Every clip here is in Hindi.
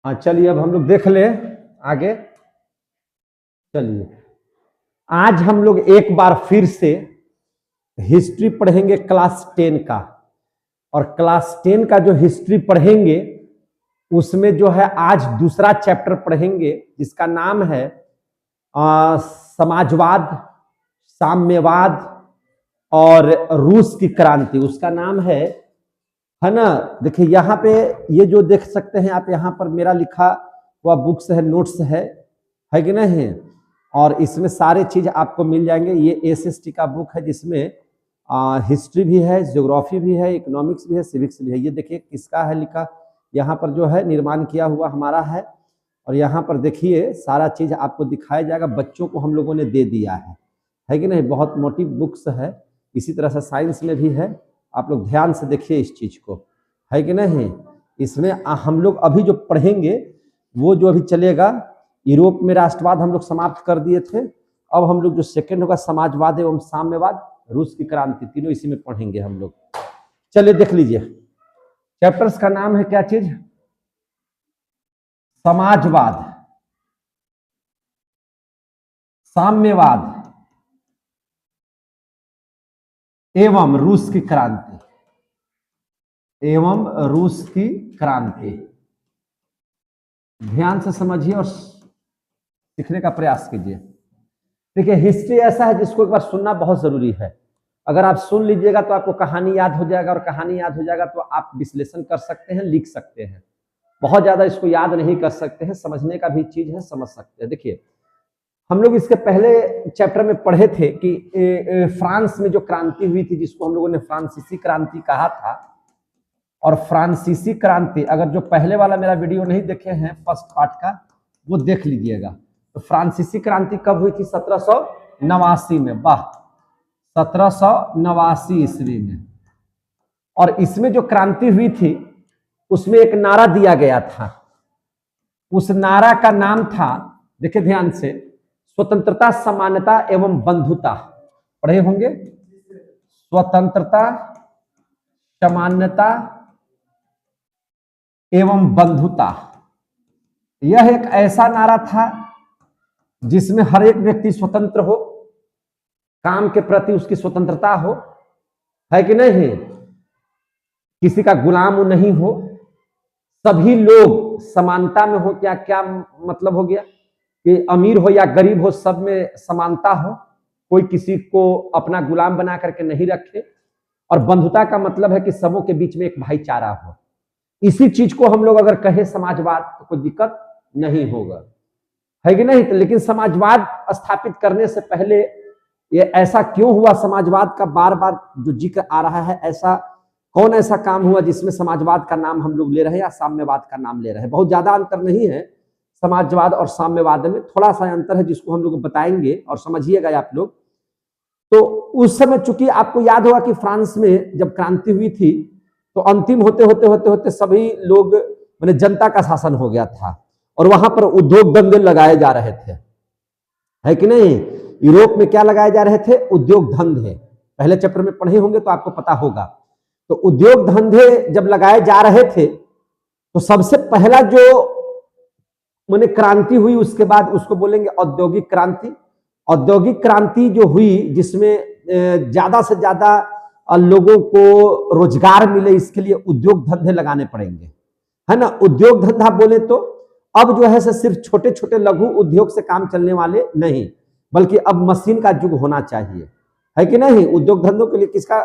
हाँ चलिए अब हम लोग देख ले आगे। चलिए आज हम लोग एक बार फिर से हिस्ट्री पढ़ेंगे क्लास 10 का। और क्लास 10 का जो हिस्ट्री पढ़ेंगे उसमें जो है आज दूसरा चैप्टर पढ़ेंगे जिसका नाम है समाजवाद, साम्यवाद और रूस की क्रांति। उसका नाम है ना। देखिए यहाँ पे ये जो देख सकते हैं आप, यहाँ पर मेरा लिखा हुआ बुक्स है, नोट्स है कि नहीं। और इसमें सारे चीज आपको मिल जाएंगे। ये एसएसटी का बुक है जिसमें हिस्ट्री भी है, ज्योग्राफी भी है, इकोनॉमिक्स भी है, सिविक्स भी है। ये देखिए किसका है लिखा, यहाँ पर जो है निर्माण किया हुआ हमारा है। और यहाँ पर देखिए सारा चीज आपको दिखाया जाएगा। बच्चों को हम लोगों ने दे दिया है कि नहीं। बहुत मोटी बुक्स है। इसी तरह से साइंस में भी है। आप लोग ध्यान से देखिए इस चीज को, है कि नहीं। इसमें हम लोग अभी जो पढ़ेंगे वो जो अभी चलेगा, यूरोप में राष्ट्रवाद हम लोग समाप्त कर दिए थे। अब हम लोग जो सेकंड होगा समाजवाद एवं साम्यवाद, रूस की क्रांति, तीनों इसी में पढ़ेंगे हम लोग। चलिए देख लीजिए, चैप्टर्स का नाम है क्या चीज, समाजवाद, साम्यवाद एवं रूस की क्रांति, एवं रूस की क्रांति। ध्यान से समझिए और सीखने का प्रयास कीजिए। देखिए हिस्ट्री ऐसा है जिसको एक बार सुनना बहुत जरूरी है। अगर आप सुन लीजिएगा तो आपको कहानी याद हो जाएगा, और कहानी याद हो जाएगा तो आप विश्लेषण कर सकते हैं, लिख सकते हैं। बहुत ज्यादा इसको याद नहीं कर सकते हैं, समझने का भी चीज है, समझ सकते हैं। देखिए हम लोग इसके पहले चैप्टर में पढ़े थे कि फ्रांस में जो क्रांति हुई थी जिसको हम लोगों ने फ्रांसीसी क्रांति कहा था। और फ्रांसीसी क्रांति, अगर जो पहले वाला मेरा वीडियो नहीं देखे हैं फर्स्ट पार्ट का, वो देख लीजिएगा। तो फ्रांसीसी क्रांति कब हुई थी, 1789 में। वाह, 1789 ईस्वी में। और इसमें जो क्रांति हुई थी उसमें एक नारा दिया गया था। उस नारा का नाम था, देखिए ध्यान से, स्वतंत्रता, समानता एवं बंधुता। पढ़े होंगे, स्वतंत्रता, समानता एवं बंधुता। यह एक ऐसा नारा था जिसमें हर एक व्यक्ति स्वतंत्र हो, काम के प्रति उसकी स्वतंत्रता हो, है कि नहीं, किसी का गुलाम नहीं हो, सभी लोग समानता में हो। क्या क्या मतलब हो गया कि अमीर हो या गरीब हो, सब में समानता हो, कोई किसी को अपना गुलाम बना करके नहीं रखे। और बंधुता का मतलब है कि सबों के बीच में एक भाईचारा हो। इसी चीज को हम लोग अगर कहें समाजवाद तो कोई दिक्कत नहीं होगा, है कि नहीं। तो लेकिन समाजवाद स्थापित करने से पहले ये ऐसा क्यों हुआ, समाजवाद का बार बार जो जिक्र आ रहा है, ऐसा कौन ऐसा काम हुआ जिसमें समाजवाद का नाम हम लोग ले रहे हैं या साम्यवाद का नाम ले रहे हैं। बहुत ज्यादा अंतर नहीं है समाजवाद और साम्यवाद में, थोड़ा सा अंतर है जिसको हम लोग बताएंगे और समझिएगा आप लोग। तो उस समय चूंकि आपको याद होगा कि फ्रांस में जब क्रांति हुई थी तो अंतिम होते होते होते होते सभी लोग, माने जनता का शासन हो गया था। और वहां पर उद्योग धंधे लगाए जा रहे थे, है कि नहीं। यूरोप में क्या लगाए जा रहे थे, उद्योग धंधे। पहले चैप्टर में पढ़े होंगे तो आपको पता होगा। तो उद्योग धंधे जब लगाए जा रहे थे तो सबसे पहला जो माने क्रांति हुई, उसके बाद उसको बोलेंगे औद्योगिक क्रांति। औद्योगिक क्रांति जो हुई जिसमें ज्यादा से ज्यादा लोगों को रोजगार मिले, इसके लिए उद्योग धंधे लगाने पड़ेंगे, है ना। उद्योग धंधा बोले तो अब जो है सिर्फ छोटे छोटे लघु उद्योग से काम चलने वाले नहीं, बल्कि अब मशीन का युग होना चाहिए, है कि नहीं। उद्योग धंधों के लिए किसका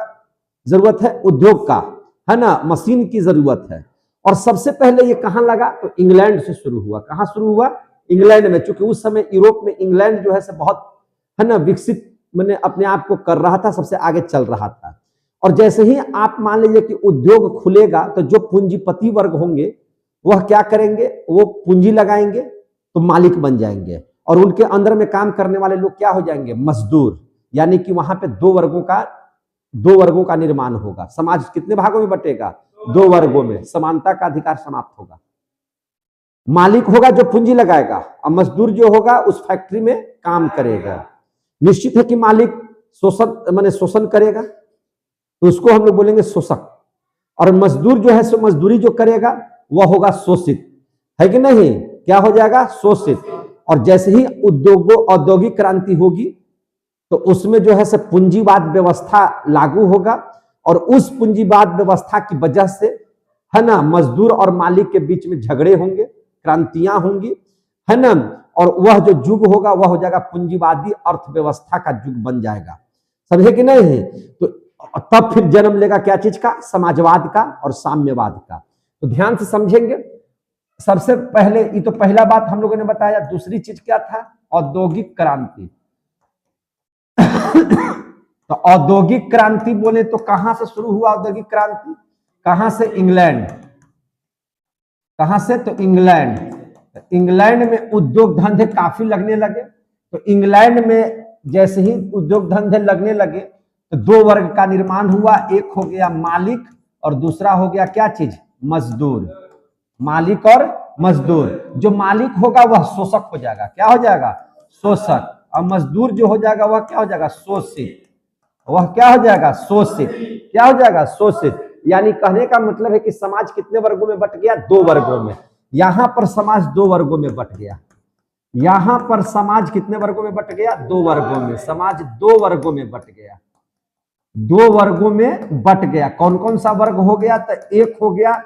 जरूरत है, उद्योग का, है ना, मशीन की जरूरत है। और सबसे पहले ये कहां लगा, तो इंग्लैंड से शुरू हुआ। कहां शुरू हुआ, इंग्लैंड में। चूंकि उस समय यूरोप में इंग्लैंड जो है बहुत, है ना, विकसित मैंने अपने आप को कर रहा था, सबसे आगे चल रहा था। और जैसे ही आप मान लीजिए कि उद्योग खुलेगा तो जो पूंजीपति वर्ग होंगे वह क्या करेंगे, वो पूंजी लगाएंगे तो मालिक बन जाएंगे। और उनके अंदर में काम करने वाले लोग क्या हो जाएंगे, मजदूर। यानी कि वहां पे दो वर्गों का निर्माण होगा। समाज कितने भागों में बटेगा, 2 वर्गों में। समानता का अधिकार समाप्त होगा। मालिक होगा जो पूंजी लगाएगा, और मजदूर जो होगा उस फैक्ट्री में काम करेगा। निश्चित है कि मालिक शोषण करेगा तो उसको हम लोग बोलेंगे शोषक। और मजदूर जो है सो मजदूरी जो करेगा वह होगा शोषित, है कि नहीं, क्या हो जाएगा, शोषित। और जैसे ही औद्योगिक क्रांति होगी तो उसमें जो है से पूंजीवाद व्यवस्था लागू होगा, और उस पूंजीवाद व्यवस्था की वजह से, है ना, मजदूर और मालिक के बीच में झगड़े होंगे, क्रांतियां होंगी, है ना, और वह जो युग होगा वह हो जाएगा पूंजीवादी अर्थव्यवस्था का युग बन जाएगा। समझे कि नहीं है? तो तब फिर जन्म लेगा क्या चीज का, समाजवाद का और साम्यवाद का। तो ध्यान से समझेंगे। सबसे पहले ये तो पहला बात हम लोगों ने बताया। दूसरी चीज क्या था, औद्योगिक क्रांति। तो औद्योगिक क्रांति बोले तो कहां से शुरू हुआ औद्योगिक क्रांति, कहां से, इंग्लैंड। कहां से, तो इंग्लैंड। इंग्लैंड में उद्योग धंधे काफी लगने लगे। तो इंग्लैंड में जैसे ही उद्योग धंधे लगने लगे तो दो वर्ग का निर्माण हुआ, एक हो गया मालिक और दूसरा हो गया क्या चीज, मजदूर। मालिक और मजदूर। जो मालिक होगा वह शोषक हो जाएगा, क्या हो जाएगा, शोषक। और मजदूर जो हो जाएगा वह क्या हो जाएगा, शोषित। वह क्या हो जाएगा, शोषित। क्या हो जाएगा, शोषित। यानी कहने का मतलब है कि समाज कितने वर्गों में बट गया, दो वर्गों में। यहां पर समाज दो वर्गों में बट गया। यहां पर समाज कितने वर्गों में बट गया, दो वर्गों में। समाज दो वर्गों में बट गया, दो वर्गों में बट गया। कौन कौन सा वर्ग हो गया, तो एक हो गया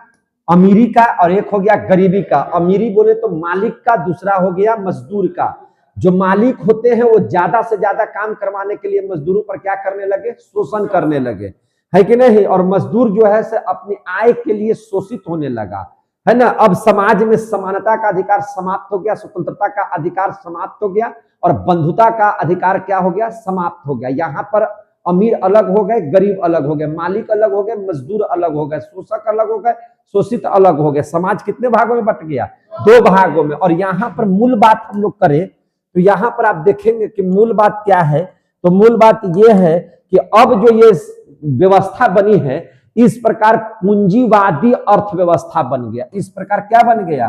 अमीरी का और एक हो गया गरीबी का। अमीरी बोले तो मालिक का, दूसरा हो गया मजदूर का। जो मालिक होते हैं वो ज्यादा से ज्यादा काम करवाने के लिए मजदूरों पर क्या करने लगे, शोषण करने लगे, है कि नहीं। और मजदूर जो है से अपनी आय के लिए शोषित होने लगा, है ना। अब समाज में समानता का अधिकार समाप्त हो गया, स्वतंत्रता का अधिकार समाप्त हो गया, और बंधुता का अधिकार क्या हो गया, समाप्त हो गया। यहाँ पर अमीर अलग हो गए, गरीब अलग हो गए, मालिक अलग हो गए, मजदूर अलग हो गए, शोषक अलग हो गए, शोषित अलग हो गए। समाज कितने भागों में बट गया, दो भागों में। और यहाँ पर मूल बात हम लोग करें तो यहाँ पर आप देखेंगे कि मूल बात क्या है, तो मूल बात यह है कि अब जो ये व्यवस्था बनी है, इस प्रकार पूंजीवादी अर्थव्यवस्था बन गया। इस प्रकार क्या बन गया,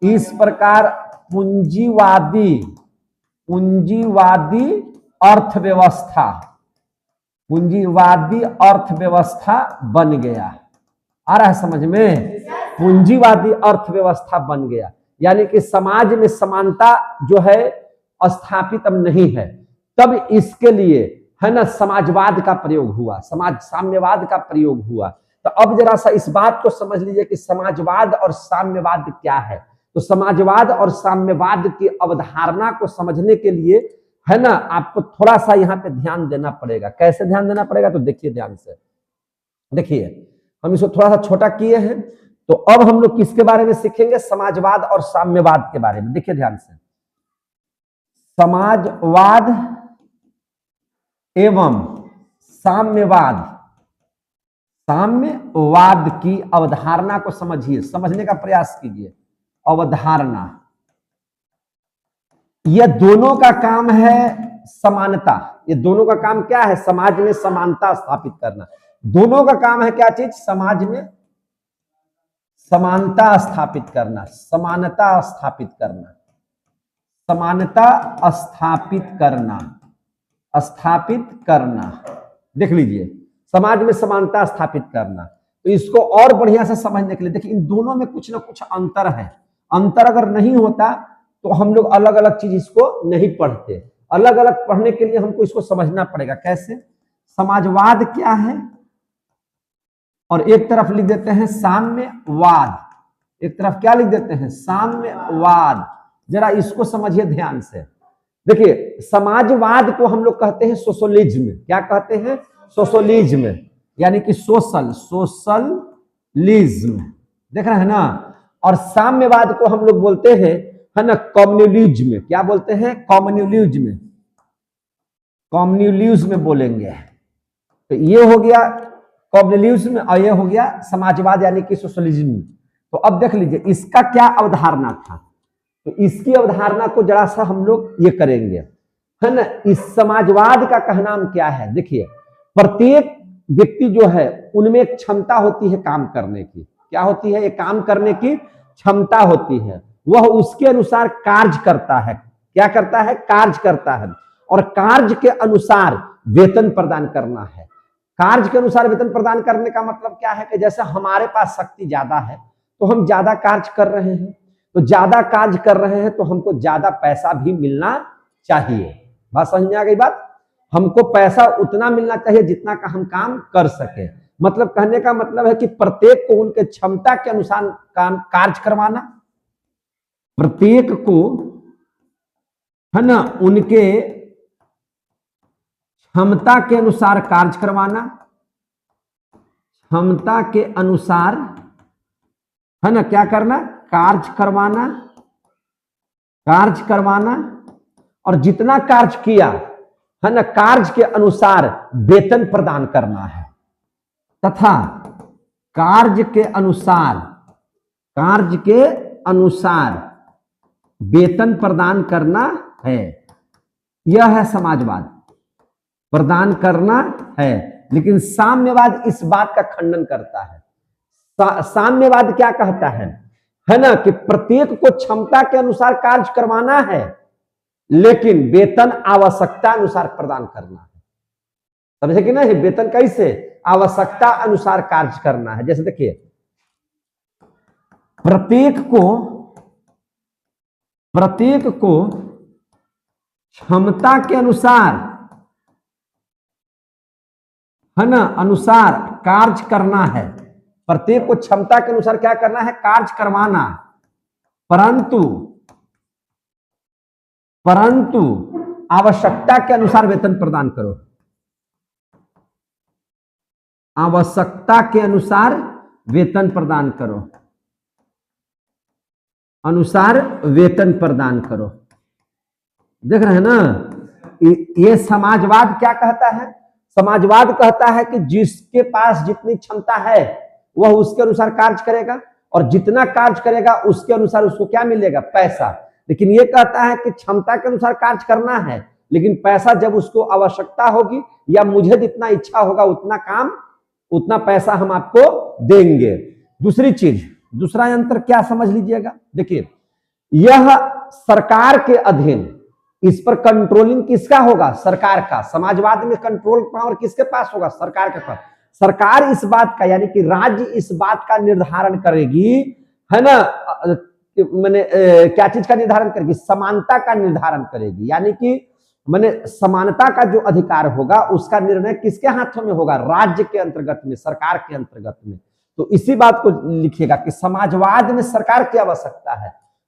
इस प्रकार पूंजीवादी अर्थव्यवस्था, पूंजीवादी अर्थव्यवस्था बन गया। आ रहा है समझ में, पूंजीवादी अर्थव्यवस्था बन गया। यानी कि समाज में समानता जो है स्थापित अब नहीं है। तब इसके लिए, है ना, समाजवाद का प्रयोग हुआ, समाज साम्यवाद का प्रयोग हुआ। तो अब जरा सा इस बात को समझ लीजिए कि समाजवाद और साम्यवाद क्या है। तो समाजवाद और साम्यवाद की अवधारणा को समझने के लिए, है ना, आपको थोड़ा सा यहाँ पे ध्यान देना पड़ेगा। कैसे ध्यान देना पड़ेगा, तो देखिए ध्यान से, देखिए हम इसको थोड़ा सा छोटा किए हैं। तो अब हम लोग किसके बारे में सीखेंगे, समाजवाद और साम्यवाद के बारे में। देखिए ध्यान से, समाजवाद एवं साम्यवाद, साम्यवाद की अवधारणा को समझिए, समझने का प्रयास कीजिए। अवधारणा, ये दोनों का काम है समानता। ये दोनों का काम क्या है, समाज में समानता स्थापित करना। दोनों का काम है क्या चीज, समाज में समानता स्थापित करना, समानता स्थापित करना, समानता स्थापित करना, स्थापित करना। देख लीजिए, समाज में समानता स्थापित करना। तो इसको और बढ़िया से समझने के लिए देखिए, इन दोनों में कुछ ना कुछ अंतर है। अंतर अगर नहीं होता तो हम लोग अलग अलग चीज इसको नहीं पढ़ते। अलग अलग पढ़ने के लिए हमको इसको समझना पड़ेगा। कैसे, समाजवाद क्या है और एक तरफ लिख देते हैं साम्यवाद, एक तरफ क्या लिख देते हैं, साम्यवाद। जरा इसको समझिए ध्यान से। देखिए, समाजवाद को हम लोग कहते हैं सोशलिज्म। क्या कहते हैं, सोशलिज्म, यानी कि सोशलिज्म। देख रहे हैं ना। और साम्यवाद को हम लोग बोलते हैं, है ना, कम्युनिज्म। क्या बोलते हैं, कम्युनिज्म, कम्युनिज्म बोलेंगे। तो ये हो गया कम्युनिज्म और ये हो गया समाजवाद यानी कि सोशलिज्म। तो अब देख लीजिए इसका क्या अवधारणा था। तो इसकी अवधारणा को जरा सा हम लोग ये करेंगे, है ना। इस समाजवाद का कहना क्या है, देखिए, प्रत्येक व्यक्ति जो है उनमें एक क्षमता होती है काम करने की। क्या होती है, एक काम करने की क्षमता होती है। वह उसके अनुसार कार्य करता है। क्या करता है, कार्य करता है। और कार्य के अनुसार वेतन प्रदान करना है। कार्य के अनुसार वेतन प्रदान करने का मतलब क्या है कि जैसे हमारे पास शक्ति ज्यादा है तो हम ज्यादा कार्य कर रहे हैं, तो ज्यादा कार्य कर रहे हैं तो हमको ज्यादा पैसा भी मिलना चाहिए। बात समझ में आ गई बात? हमको पैसा उतना मिलना चाहिए जितना का हम काम कर सके। मतलब कहने का मतलब है कि प्रत्येक को उनके क्षमता के अनुसार काम कार्य करवाना, प्रत्येक को है ना उनके क्षमता के अनुसार कार्य करवाना, क्षमता के अनुसार है ना क्या करना, कार्य करवाना, कार्य करवाना, और जितना कार्य किया है ना कार्य के अनुसार वेतन प्रदान करना है, तथा कार्य के अनुसार वेतन प्रदान करना है। यह है समाजवाद, प्रदान करना है। लेकिन साम्यवाद इस बात का खंडन करता है। साम्यवाद क्या कहता है ना कि प्रत्येक को क्षमता के अनुसार कार्य करवाना है, लेकिन वेतन आवश्यकता अनुसार प्रदान करना है। समझे कि नहीं? वेतन कैसे? आवश्यकता अनुसार कार्य करना है। जैसे देखिए, प्रत्येक को क्षमता के अनुसार है ना अनुसार कार्य करना है। प्रत्येक को क्षमता के अनुसार क्या करना है? कार्य करवाना। परंतु आवश्यकता के अनुसार वेतन प्रदान करो। आवश्यकता के अनुसार वेतन प्रदान करो, अनुसार वेतन प्रदान करो। देख रहे हैं ना? ये समाजवाद क्या कहता है? समाजवाद कहता है कि जिसके पास जितनी क्षमता है वह उसके अनुसार कार्य करेगा, और जितना कार्य करेगा उसके अनुसार उसको क्या मिलेगा? पैसा। लेकिन ये कहता है कि क्षमता के अनुसार कार्य करना है, लेकिन पैसा जब उसको आवश्यकता होगी या मुझे जितना इच्छा होगा उतना काम, उतना पैसा हम आपको देंगे। दूसरी चीज, दूसरा अंतर क्या समझ लीजिएगा। देखिए, यह सरकार के अधीन, इस पर कंट्रोलिंग किसका होगा? सरकार का। समाजवाद में कंट्रोल पावर किसके पास होगा? सरकार के पास। सरकार इस बात का, यानी कि राज्य इस बात का निर्धारण करेगी, है ना, मैंने क्या चीज का निर्धारण करेगी? समानता का निर्धारण करेगी। यानी कि मैंने समानता का जो अधिकार होगा उसका निर्णय किसके हाथों में होगा? राज्य के अंतर्गत में, सरकार के अंतर्गत में। तो इसी बात को लिखिएगा कि समाजवाद में सरकार की आवश्यकता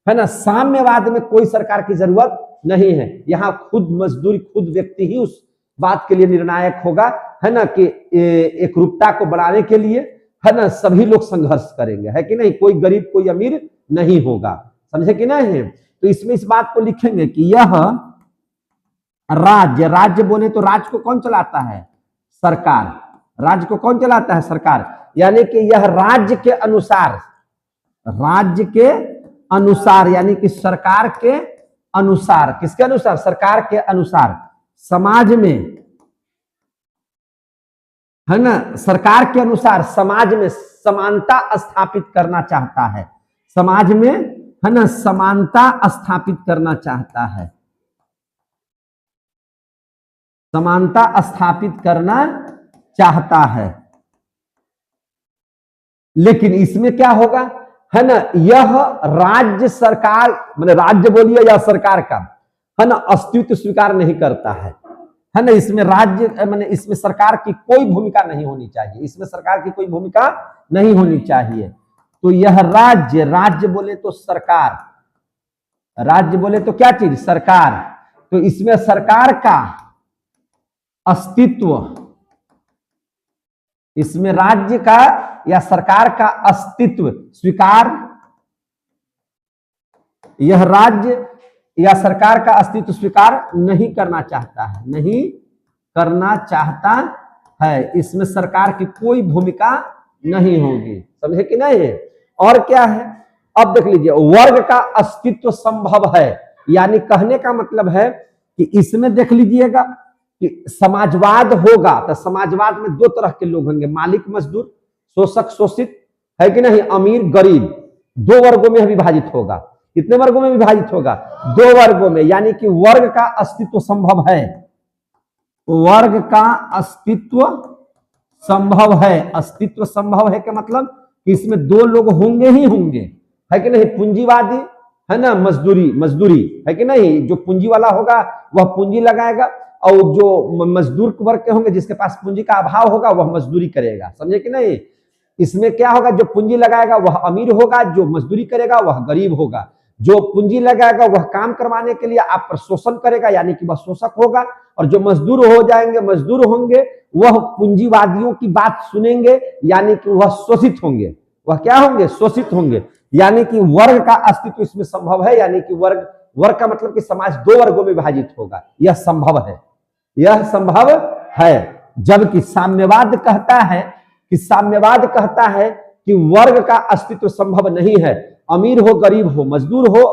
है ना। साम्यवाद में कोई सरकार की जरूरत नहीं है। यहाँ खुद मजदूर, खुद व्यक्ति ही उस बात के लिए निर्णायक होगा, है ना, कि एकरूपता को बढ़ाने के लिए, है ना, सभी लोग संघर्ष करेंगे, है कि नहीं? कोई गरीब कोई अमीर नहीं होगा। समझे कि नहीं? तो इसमें इस बात को लिखेंगे कि यह राज्य बोले तो राज्य को कौन चलाता है? सरकार। राज्य को कौन चलाता है? सरकार। यानी कि यह राज्य के अनुसार यानी कि सरकार के अनुसार, किसके अनुसार? सरकार के अनुसार समाज में, है ना, सरकार के अनुसार समाज में समानता स्थापित करना चाहता है। समाज में, है ना, समानता स्थापित करना चाहता है, समानता स्थापित करना चाहता है। लेकिन इसमें क्या होगा, है ना, यह राज्य सरकार, मतलब राज्य बोलिए या सरकार का, है ना, अस्तित्व स्वीकार नहीं करता है ना। इसमें राज्य, मैंने इसमें सरकार की कोई भूमिका नहीं होनी चाहिए, इसमें सरकार की कोई भूमिका नहीं होनी चाहिए। तो यह राज्य बोले तो सरकार, राज्य बोले तो क्या चीज? सरकार। तो इसमें सरकार का अस्तित्व, इसमें राज्य का या सरकार का अस्तित्व स्वीकार, यह राज्य या सरकार का अस्तित्व स्वीकार नहीं करना चाहता है, नहीं करना चाहता है। इसमें सरकार की कोई भूमिका नहीं होगी। समझे कि नहीं? और क्या है? अब देख लीजिए, वर्ग का अस्तित्व संभव है। यानी कहने का मतलब है कि इसमें देख लीजिएगा कि समाजवाद होगा तो समाजवाद में दो तरह के लोग होंगे, मालिक मजदूर, शोषक शोषित, है कि नहीं, अमीर गरीब, दो वर्गों में विभाजित होगा। कितने वर्गों में विभाजित होगा? दो वर्गों में। यानी कि वर्ग का अस्तित्व संभव है, वर्ग का अस्तित्व संभव है। अस्तित्व संभव है क्या मतलब? कि इसमें दो लोग होंगे ही होंगे, है कि नहीं, पूंजीवादी है ना, मजदूरी मजदूरी है कि नहीं, जो पूंजी वाला होगा वह पूंजी लगाएगा, और जो मजदूर वर्ग के होंगे जिसके पास पूंजी का अभाव होगा वह मजदूरी करेगा, समझे कि नहीं। इसमें क्या होगा, जो पूंजी लगाएगा वह अमीर होगा, जो मजदूरी करेगा वह गरीब होगा। जो पूंजी लगाएगा वह काम करवाने के लिए आप पर शोषण करेगा, यानी कि वह शोषक होगा, और जो मजदूर हो जाएंगे, मजदूर होंगे, वह पूंजीवादियों की बात सुनेंगे, यानी कि वह शोषित होंगे। वह क्या होंगे, शोषित होंगे, यानी कि वर्ग का अस्तित्व इसमें संभव है, यानी कि वर्ग वर्ग का मतलब कि समाज दो वर्गों में विभाजित होगा, यह संभव है, यह संभव है। जबकि साम्यवाद कहता है कि वर्ग का अस्तित्व संभव नहीं है, अमीर हो गरीब हो मजदूर हो,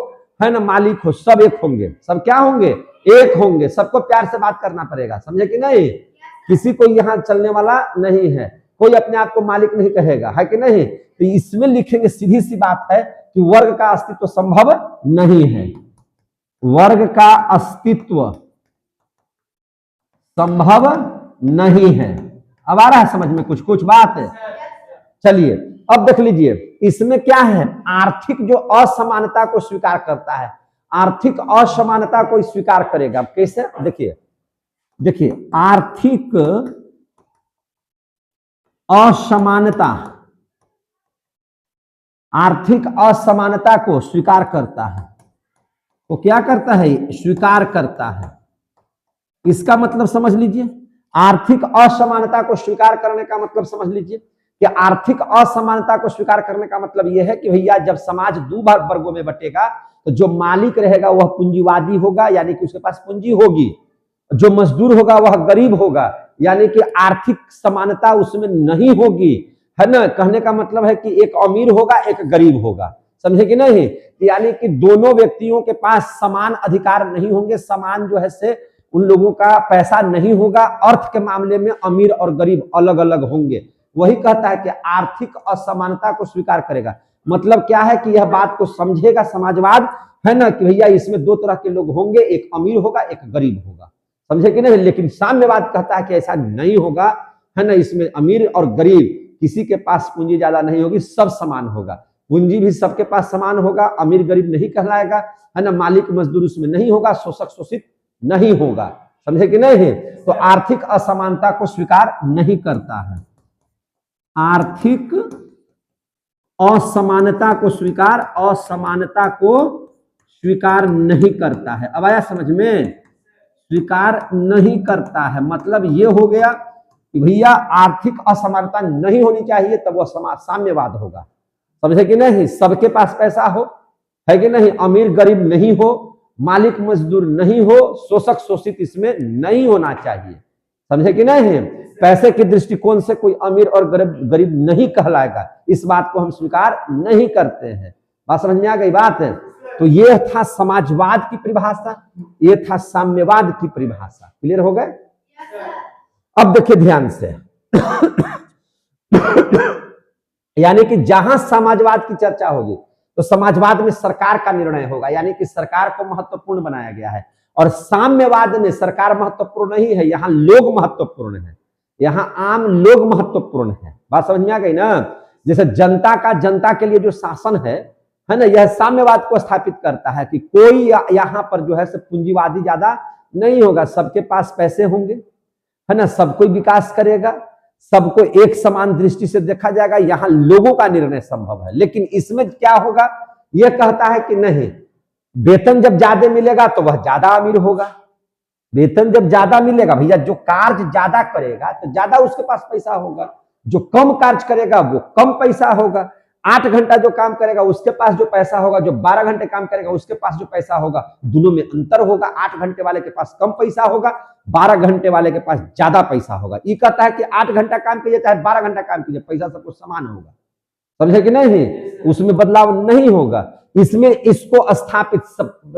है ना, मालिक हो, सब एक होंगे, सब क्या होंगे, एक होंगे। सबको प्यार से बात करना पड़ेगा, समझे कि नहीं। किसी को यहाँ चलने वाला नहीं है, कोई अपने आप को मालिक नहीं कहेगा, है कि नहीं। तो इसमें लिखेंगे, सीधी सी बात है कि वर्ग का अस्तित्व संभव नहीं है, वर्ग का अस्तित्व संभव नहीं है। अब आ रहा है समझ में कुछ कुछ बात है। चलिए अब देख लीजिए, इसमें क्या है, आर्थिक जो असमानता को स्वीकार करता है, आर्थिक असमानता को स्वीकार करेगा। कैसे, देखिए देखिए, आर्थिक असमानता, आर्थिक असमानता को स्वीकार करता है, तो क्या करता है, स्वीकार करता है। इसका मतलब समझ लीजिए, आर्थिक असमानता को स्वीकार करने का मतलब समझ लीजिए कि आर्थिक असमानता को स्वीकार करने का मतलब यह है कि भैया जब समाज दो वर्गों में बटेगा तो जो मालिक रहेगा वह पूंजीवादी होगा, यानी कि उसके पास पूंजी होगी, जो मजदूर होगा वह गरीब होगा, यानी कि आर्थिक समानता उसमें नहीं होगी, है ना। कहने का मतलब है कि एक अमीर होगा एक गरीब होगा, समझे कि नहीं। यानी कि दोनों व्यक्तियों के पास समान अधिकार नहीं होंगे, समान जो है से उन लोगों का पैसा नहीं होगा, अर्थ के मामले में अमीर और गरीब अलग अलग होंगे। वही कहता है कि आर्थिक असमानता को स्वीकार करेगा, मतलब क्या है कि यह बात को समझेगा समाजवाद, है ना, कि भैया इसमें दो तरह के लोग होंगे, एक अमीर होगा एक गरीब होगा, समझे कि नहीं। लेकिन साम्यवाद कहता है कि ऐसा नहीं होगा, है ना, इसमें अमीर और गरीब, किसी के पास पूंजी ज्यादा नहीं होगी, सब समान होगा, पूंजी भी सबके पास समान होगा, अमीर गरीब नहीं कहलाएगा, है ना, मालिक मजदूर उसमें नहीं होगा, शोषक शोषित नहीं होगा, समझे कि नहीं। तो आर्थिक असमानता को स्वीकार नहीं करता है, आर्थिक असमानता को स्वीकार नहीं करता है। अब आया समझ में, स्वीकार नहीं करता है मतलब ये हो गया कि भैया आर्थिक असमानता नहीं होनी चाहिए, तब वह साम्यवाद होगा, समझे कि नहीं। सबके पास पैसा हो, है कि नहीं, अमीर गरीब नहीं हो, मालिक मजदूर नहीं हो, शोषक शोषित इसमें नहीं होना चाहिए, समझे कि नहीं। पैसे के दृष्टिकोण से कोई अमीर और गरीब नहीं कहलाएगा, इस बात को हम स्वीकार नहीं करते हैं। बात समझ में आ गई बात है। तो ये था समाजवाद की परिभाषा, ये था साम्यवाद की परिभाषा, क्लियर हो गए। अब देखिए ध्यान से यानी कि जहां समाजवाद की चर्चा होगी तो समाजवाद में सरकार का निर्णय होगा, यानी कि सरकार को महत्वपूर्ण बनाया गया है। और साम्यवाद में सरकार महत्वपूर्ण नहीं है, यहाँ लोग महत्वपूर्ण है, यहाँ आम लोग महत्वपूर्ण है। बात समझ में आ गई ना। जैसे जनता का जनता के लिए जो शासन है ना, यह साम्यवाद को स्थापित करता है कि कोई यहाँ पर जो है पूंजीवादी ज्यादा नहीं होगा, सबके पास पैसे होंगे, है ना, सब कोई विकास करेगा, सबको एक समान दृष्टि से देखा जाएगा, यहाँ लोगों का निर्णय संभव है। लेकिन इसमें क्या होगा, यह कहता है कि नहीं, वेतन जब ज्यादा मिलेगा तो वह ज्यादा अमीर होगा, वेतन जब ज्यादा मिलेगा, भैया जो कार्य ज्यादा करेगा तो ज्यादा उसके पास पैसा होगा, जो कम कार्य करेगा वो कम पैसा होगा। 8 घंटा जो काम करेगा उसके पास जो पैसा होगा, जो 12 घंटे काम करेगा उसके पास जो पैसा होगा, दोनों में अंतर होगा। 8 घंटे वाले के पास कम पैसा होगा, 12 घंटे वाले के पास ज्यादा पैसा होगा। ये कहता है कि 8 घंटा काम कीजिए चाहे 12 घंटा काम कीजिए, पैसा सबको समान होगा, समझे कि नहीं, उसमें बदलाव नहीं होगा। इसमें इसको स्थापित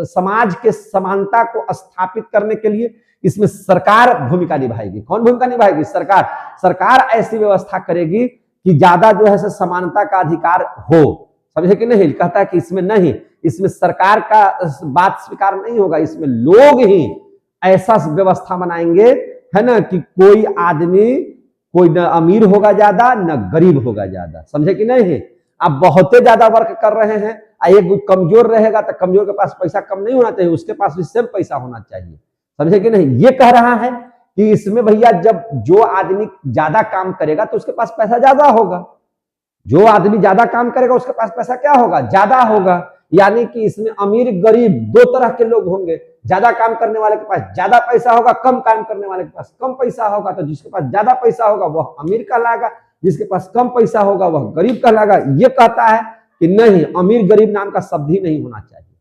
समाज के समानता को स्थापित करने के लिए इसमें सरकार भूमिका निभाएगी। कौन भूमिका निभाएगी, सरकार। सरकार ऐसी व्यवस्था करेगी कि ज्यादा जो है समानता का अधिकार हो, समझे कि नहीं। कहता है कि इसमें नहीं, इसमें सरकार का बात स्वीकार नहीं होगा, इसमें लोग ही ऐसा व्यवस्था बनाएंगे, है ना, कि कोई आदमी कोई न अमीर होगा ज्यादा न गरीब होगा ज्यादा, समझे कि नहीं। आप बहुत ज्यादा वर्क कर रहे हैं, एक कमजोर रहेगा तो कमजोर के पास पैसा कम नहीं होना चाहिए, उसके पास भी सेम पैसा होना चाहिए, समझे कि नहीं। ये कह रहा है कि इसमें भैया जब जो आदमी ज्यादा काम करेगा तो उसके पास पैसा ज्यादा होगा, जो आदमी ज्यादा काम करेगा उसके पास पैसा क्या होगा, ज्यादा होगा। यानी कि इसमें अमीर गरीब दो तरह के लोग होंगे, ज्यादा काम करने वाले के पास ज्यादा पैसा होगा, कम काम करने वाले के पास कम पैसा होगा। तो जिसके पास ज्यादा पैसा होगा वह अमीर कहलाएगा, जिसके पास कम पैसा होगा वह गरीब कहलाएगा। ये कहता है कि नहीं, अमीर गरीब नाम का शब्द ही नहीं होना चाहिए,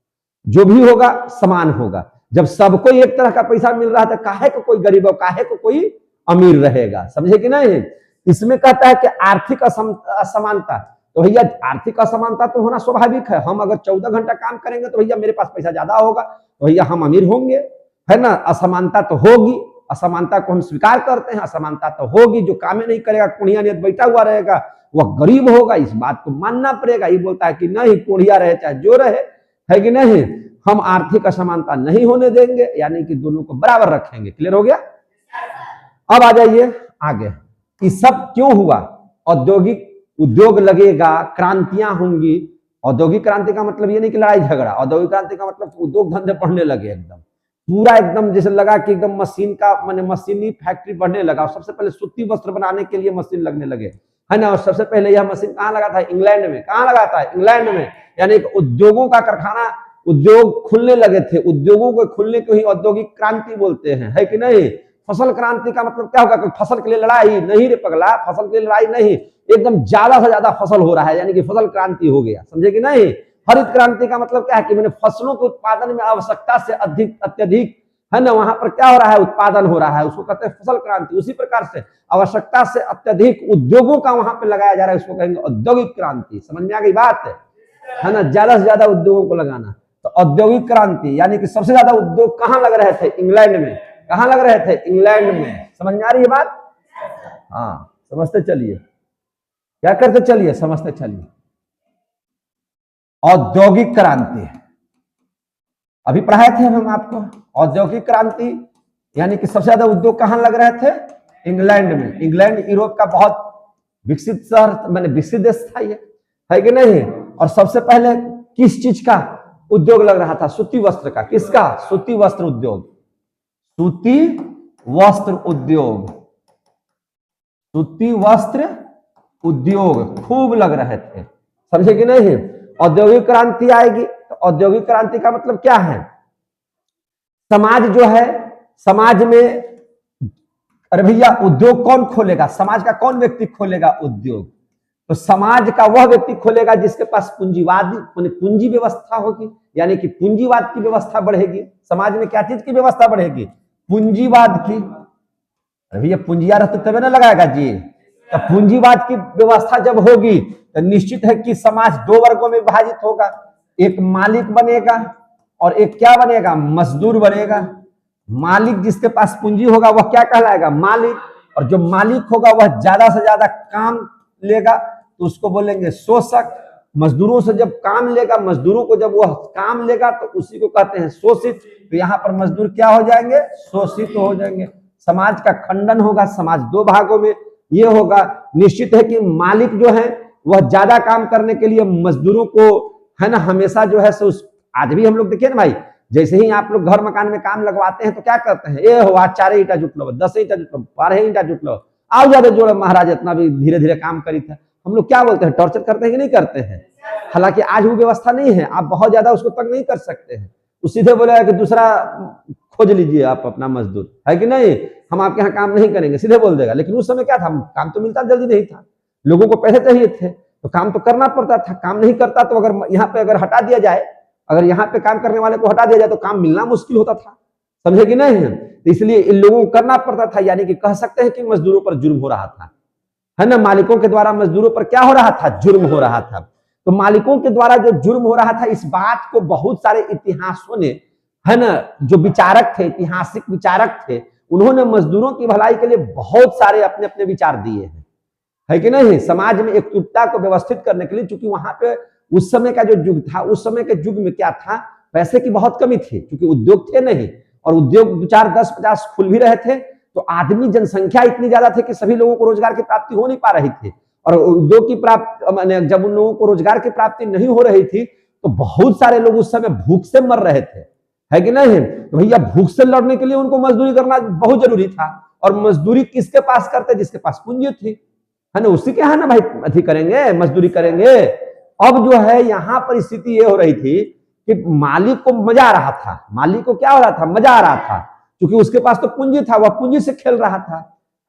जो भी होगा समान होगा। जब सबको एक तरह का पैसा मिल रहा था, काहे को कोई गरीब और काहे को कोई अमीर रहेगा, समझे कि नहीं। इसमें कहता है कि आर्थिक असमानता, तो भैया आर्थिक असमानता तो होना स्वाभाविक है। हम अगर 14 घंटा काम करेंगे तो भैया मेरे पास पैसा ज्यादा होगा, तो भैया हम अमीर होंगे, है ना। असमानता तो होगी, असमानता को हम स्वीकार करते हैं, असमानता तो होगी। जो काम नहीं करेगा, कुड़िया नियत बैठा हुआ रहेगा, वह गरीब होगा, इस बात को मानना पड़ेगा। ये बोलता है कि नहीं, कुड़िया रहे चाहे जो रहे, है कि नहीं, हम आर्थिक असमानता नहीं होने देंगे, यानी कि दोनों को बराबर रखेंगे। क्लियर हो गया। अब आ जाइए आगे, ये सब क्यों हुआ। औद्योगिक उद्योग लगेगा, क्रांतियां होंगी। औद्योगिक क्रांति का मतलब ये नहीं कि लड़ाई झगड़ा, औद्योगिक क्रांति का मतलब उद्योग धंधे बढ़ने लगे, एकदम पूरा एकदम जैसे लगा कि एकदम मशीन का माने मशीनी फैक्ट्री बढ़ने लगा। सबसे पहले सूती वस्त्र बनाने के लिए मशीन लगने लगे, है ना। और सबसे पहले यह मशीन कहाँ लगा था, इंग्लैंड में। कहाँ लगा था, इंग्लैंड में। यानी उद्योगों का कारखाना, उद्योग खुलने लगे थे, उद्योगों के खुलने को ही औद्योगिक क्रांति बोलते हैं, है कि नहीं। फसल क्रांति का मतलब क्या होगा, फसल के लिए लड़ाई नहीं रे पगला, फसल के लिए लड़ाई नहीं, एकदम ज्यादा से ज्यादा फसल हो रहा है, यानी कि फसल क्रांति हो गया, समझे कि नहीं। हरित क्रांति का मतलब क्या है कि मैंने फसलों के उत्पादन में आवश्यकता से अधिक अत्यधिक, है ना, वहां पर क्या हो रहा है, उत्पादन हो रहा है, उसको कहते हैं फसल क्रांति। उसी प्रकार से आवश्यकता से अत्यधिक उद्योगों का वहां पर लगाया जा रहा है, उसको कहेंगे औद्योगिक क्रांति। समझ में आ गई बात, है ना, ज्यादा से ज्यादा उद्योगों को लगाना। तो औद्योगिक क्रांति यानी कि सबसे ज्यादा उद्योग कहाँ लग रहे थे, इंग्लैंड में। कहाँ लग रहे थे, इंग्लैंड में। समझ में आ रही है बात, हाँ, समझते चलिए, क्या करते चलिए, समझते चलिए। औद्योगिक क्रांति अभी पढ़ाए थे हम आपको। औद्योगिक क्रांति यानी कि सबसे ज्यादा उद्योग कहां लग रहे थे, इंग्लैंड में। इंग्लैंड यूरोप का बहुत विकसित शहर, मैंने विकसित देश था ये, है कि नहीं। और सबसे पहले किस चीज का उद्योग लग रहा था, सूती वस्त्र का। किसका, सूती वस्त्र उद्योग। सूती वस्त्र उद्योग, सूती वस्त्र उद्योग खूब लग रहे थे, समझे कि नहीं। औद्योगिक क्रांति आएगी तो औद्योगिक क्रांति का मतलब क्या है, समाज जो है, समाज में, अरे भैया उद्योग कौन खोलेगा, समाज का कौन व्यक्ति खोलेगा उद्योग। तो समाज का वह व्यक्ति खोलेगा जिसके पास पूंजीवादी पूंजी व्यवस्था होगी, यानी कि पूंजीवाद की व्यवस्था बढ़ेगी। समाज में क्या चीज की व्यवस्था बढ़ेगी, पूंजीवाद की। अरे भैया पूंजिया रहते तभी ना लगाएगा जी। तो पूंजीवाद की व्यवस्था जब होगी तो निश्चित है कि समाज दो वर्गों में विभाजित होगा, एक मालिक बनेगा और एक क्या बनेगा, मजदूर बनेगा। मालिक जिसके पास पूंजी होगा वह क्या कहलाएगा, मालिक। और जो मालिक होगा वह ज्यादा से ज्यादा काम लेगा तो उसको बोलेंगे शोषक। मजदूरों से जब काम लेगा, मजदूरों को जब वह काम लेगा तो उसी को कहते हैं शोषित। तो यहाँ पर मजदूर क्या हो जाएंगे, शोषित हो जाएंगे। समाज का खंडन होगा, समाज दो भागों में ये होगा। निश्चित है कि मालिक जो है वह ज्यादा काम करने के लिए मजदूरों को, है ना, हमेशा जो है सो आज भी हम लोग देखिए ना भाई, जैसे ही आप लोग घर मकान में काम लगवाते हैं तो क्या करते हैं, ये हो आज 4 ईंटा जुट लो, 10 ईंटा जुट लो, 12 ईंटा जुट लो, आओ ज्यादा जोड़ो महाराज, इतना भी धीरे धीरे काम करी था। हम लोग क्या बोलते हैं, टॉर्चर करते हैं कि नहीं करते हैं। हालांकि आज वो व्यवस्था नहीं है, आप बहुत ज्यादा उसको तंग नहीं कर सकते हैं। वो सीधे बोलेगा कि दूसरा खोज लीजिए आप अपना मजदूर, है कि नहीं, हम आपके यहाँ काम नहीं करेंगे, सीधे बोल देगा। लेकिन उस समय क्या था, काम तो मिलता जल्दी नहीं था, लोगों को पैसे चाहिए थे तो काम तो करना पड़ता था। काम नहीं करता तो अगर यहाँ पे अगर हटा दिया जाए, अगर यहाँ पे काम करने वाले को हटा दिया जाए तो काम मिलना मुश्किल होता था, समझे कि नहीं। तो इसलिए इन लोगों को करना पड़ता था, यानी कि कह सकते हैं कि मजदूरों पर जुर्म हो रहा था, है ना। मालिकों के द्वारा मजदूरों पर क्या हो रहा था, जुर्म हो रहा था। तो मालिकों के द्वारा जो जुर्म हो रहा था, इस बात को बहुत सारे इतिहासों ने, है ना, जो विचारक थे, ऐतिहासिक विचारक थे, उन्होंने मजदूरों की भलाई के लिए बहुत सारे अपने अपने विचार दिए हैं, है कि नहीं। समाज में एकजुटता को व्यवस्थित करने के लिए, क्योंकि वहां पे उस समय का जो युग था, उस समय के युग में क्या था, पैसे की बहुत कमी थी, क्योंकि उद्योग थे नहीं, और उद्योग 4, 10, 50 खुल भी रहे थे तो आदमी जनसंख्या इतनी ज्यादा थी कि सभी लोगों को रोजगार की प्राप्ति हो नहीं पा रही थी। और उद्योग की प्राप्ति, जब उन लोगों को रोजगार की प्राप्ति नहीं हो रही थी तो बहुत सारे लोग उस समय भूख से मर रहे थे, है कि नहीं? तो भैया भूख से लड़ने के लिए उनको मजदूरी करना बहुत जरूरी था, और मजदूरी किसके पास करते? जिसके पास पूंजी थी, है ना, उसी के यहाँ ना भाई अथी करेंगे, मजदूरी करेंगे। अब जो है यहाँ पर स्थिति ये हो रही थी कि मालिक को मजा आ रहा था, मालिक को क्या हो रहा था? मजा आ रहा था, क्योंकि उसके पास तो पूंजी था, वह पूंजी से खेल रहा था,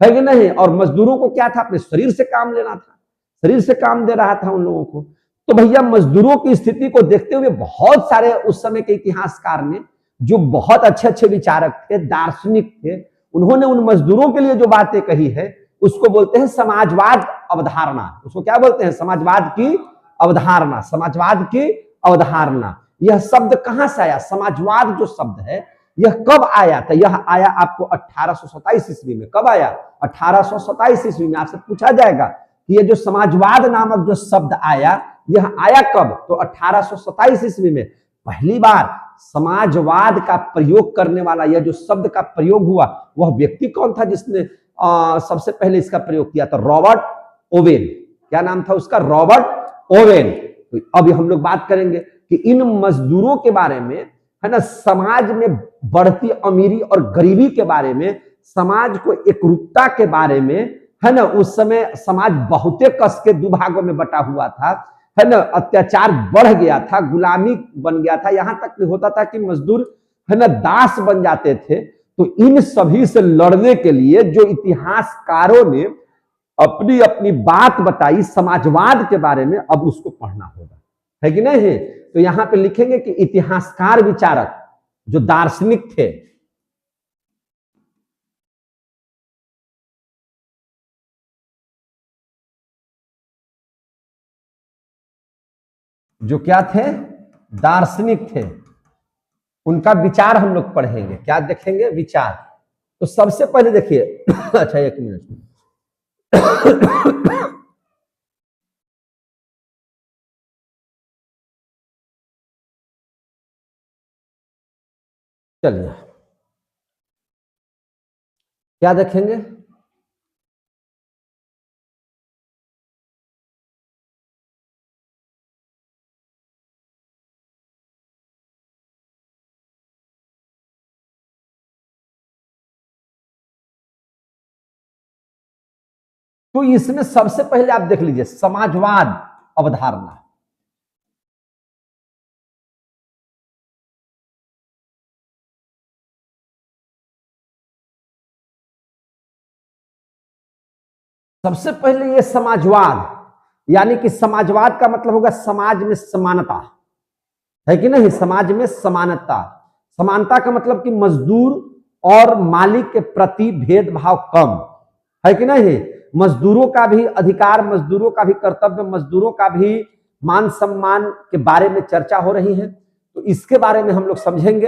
है कि नहीं? और मजदूरों को क्या था? अपने शरीर से काम लेना था, शरीर से काम दे रहा था उन लोगों को। तो भैया मजदूरों की स्थिति को देखते हुए बहुत सारे उस समय के इतिहासकार ने, जो बहुत अच्छे अच्छे विचारक थे, दार्शनिक थे, उन्होंने उन मजदूरों के लिए जो बातें कही है उसको बोलते हैं समाजवाद अवधारणा। उसको क्या बोलते हैं? समाजवाद की अवधारणा, समाजवाद की अवधारणा। यह शब्द कहां से आया? समाजवाद जो शब्द है यह कब आया था? यह आया आपको 1827 ईस्वी में। कब आया? 1827 ईस्वी में। आपसे पूछा जाएगा कि यह जो समाजवाद नामक जो शब्द आया, यह आया कब? तो 1827 ईस्वी में पहली बार समाजवाद का प्रयोग करने वाला, यह जो शब्द का प्रयोग हुआ, वह व्यक्ति कौन था जिसने सबसे पहले इसका प्रयोग किया था? Robert Owen. क्या नाम था उसका? Robert Owen. तो अभी हम लोग बात करेंगे कि इन मजदूरों के बारे में, है ना, समाज में बढ़ती अमीरी और गरीबी के बारे में, समाज को एकरूपता के बारे में, है ना, उस समय समाज बहुते कस के दो भागों में बटा हुआ था, है ना, अत्याचार बढ़ गया था, गुलामी बन गया था, यहां तक होता था कि मजदूर, है ना, दास बन जाते थे। तो इन सभी से लड़ने के लिए जो इतिहासकारों ने अपनी अपनी बात बताई समाजवाद के बारे में, अब उसको पढ़ना होगा, है कि नहीं? तो यहां पे लिखेंगे कि इतिहासकार विचारक जो दार्शनिक थे, जो क्या थे? दार्शनिक थे, उनका विचार हम लोग पढ़ेंगे। क्या देखेंगे? विचार। तो सबसे पहले देखिए अच्छा एक मिनट चलिए, क्या देखेंगे? तो इसमें सबसे पहले आप देख लीजिए समाजवाद अवधारणा। सबसे पहले ये समाजवाद, यानी कि समाजवाद का मतलब होगा समाज में समानता, है कि नहीं? समाज में समानता। समानता का मतलब कि मजदूर और मालिक के प्रति भेदभाव कम, है कि नहीं? मजदूरों का भी अधिकार, मजदूरों का भी कर्तव्य, मजदूरों का भी मान सम्मान के बारे में चर्चा हो रही है। तो इसके बारे में हम लोग समझेंगे,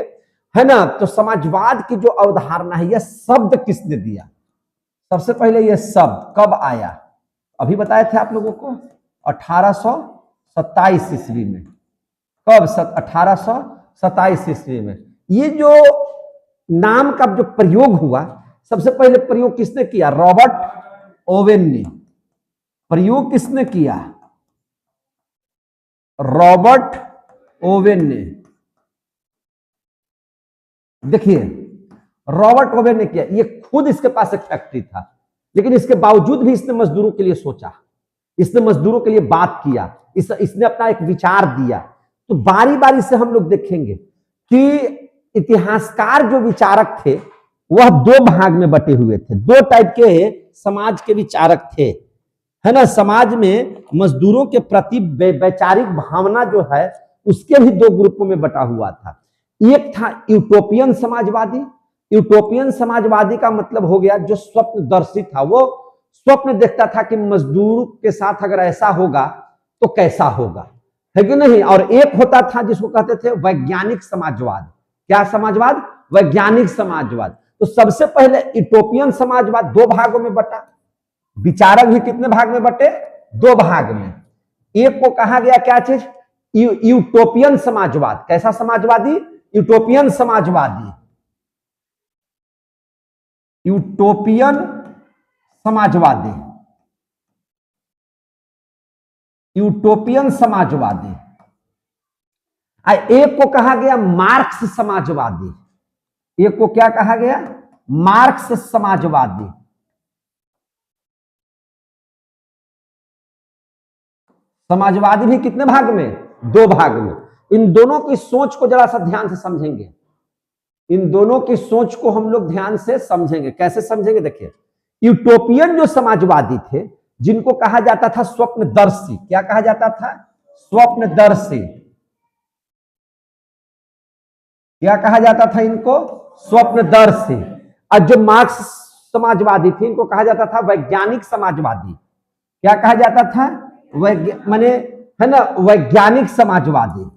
है ना। तो समाजवाद की जो अवधारणा है, यह शब्द किसने दिया? सबसे पहले यह शब्द कब आया? अभी बताए थे आप लोगों को 1827 ईस्वी में। कब? 1827 ईस्वी में। ये जो नाम का जो प्रयोग हुआ, सबसे पहले प्रयोग किसने किया? रॉबर्ट ओवेन ने। प्रयोग किसने किया? रॉबर्ट ओवेन ने। देखिए, रॉबर्ट ओवेन ने किया। ये खुद इसके पास एक फैक्ट्री था, लेकिन इसके बावजूद भी इसने मजदूरों के लिए सोचा, इसने मजदूरों के लिए बात किया, इसने अपना एक विचार दिया। तो बारी बारी से हम लोग देखेंगे कि इतिहासकार जो विचारक थे वह दो भाग में बटे हुए थे। दो टाइप के समाज के विचारक थे, है ना। समाज में मजदूरों के प्रति वैचारिक भावना जो है उसके भी दो ग्रुपों में बटा हुआ था। एक था यूटोपियन समाजवादी। यूटोपियन समाजवादी का मतलब हो गया जो स्वप्नदर्शी था, वो स्वप्न देखता था कि मजदूर के साथ अगर ऐसा होगा तो कैसा होगा, है कि नहीं। और एक होता था जिसको कहते थे वैज्ञानिक समाजवाद। क्या समाजवाद? वैज्ञानिक समाजवाद। तो सबसे पहले यूटोपियन समाजवाद दो भागों में बटा। विचारक भी कितने भाग में बटे? दो भाग में। एक को कहा गया क्या चीज? यूटोपियन समाजवाद। कैसा Samajwadi? Utopian Samajwadi. Utopian Samajwadi. Utopian Samajwadi. एक को कहा गया मार्क्स समाजवादी, एक को क्या कहा गया, मार्क्स समाजवादी। समाजवादी भी कितने भाग में, दो भाग में। इन दोनों की सोच को जरा सा ध्यान से समझेंगे, इन दोनों की सोच को हम लोग ध्यान से समझेंगे। कैसे समझेंगे, देखिए यूटोपियन जो समाजवादी थे, जिनको कहा जाता था स्वप्नदर्शी, क्या कहा जाता था, स्वप्नदर्शी। क्या कहा जाता था इनको, स्वप्नदर्शी। और जो मार्क्स समाजवादी थे, इनको कहा जाता था वैज्ञानिक समाजवादी। क्या कहा जाता था, माने है ना, वैज्ञानिक समाजवादी।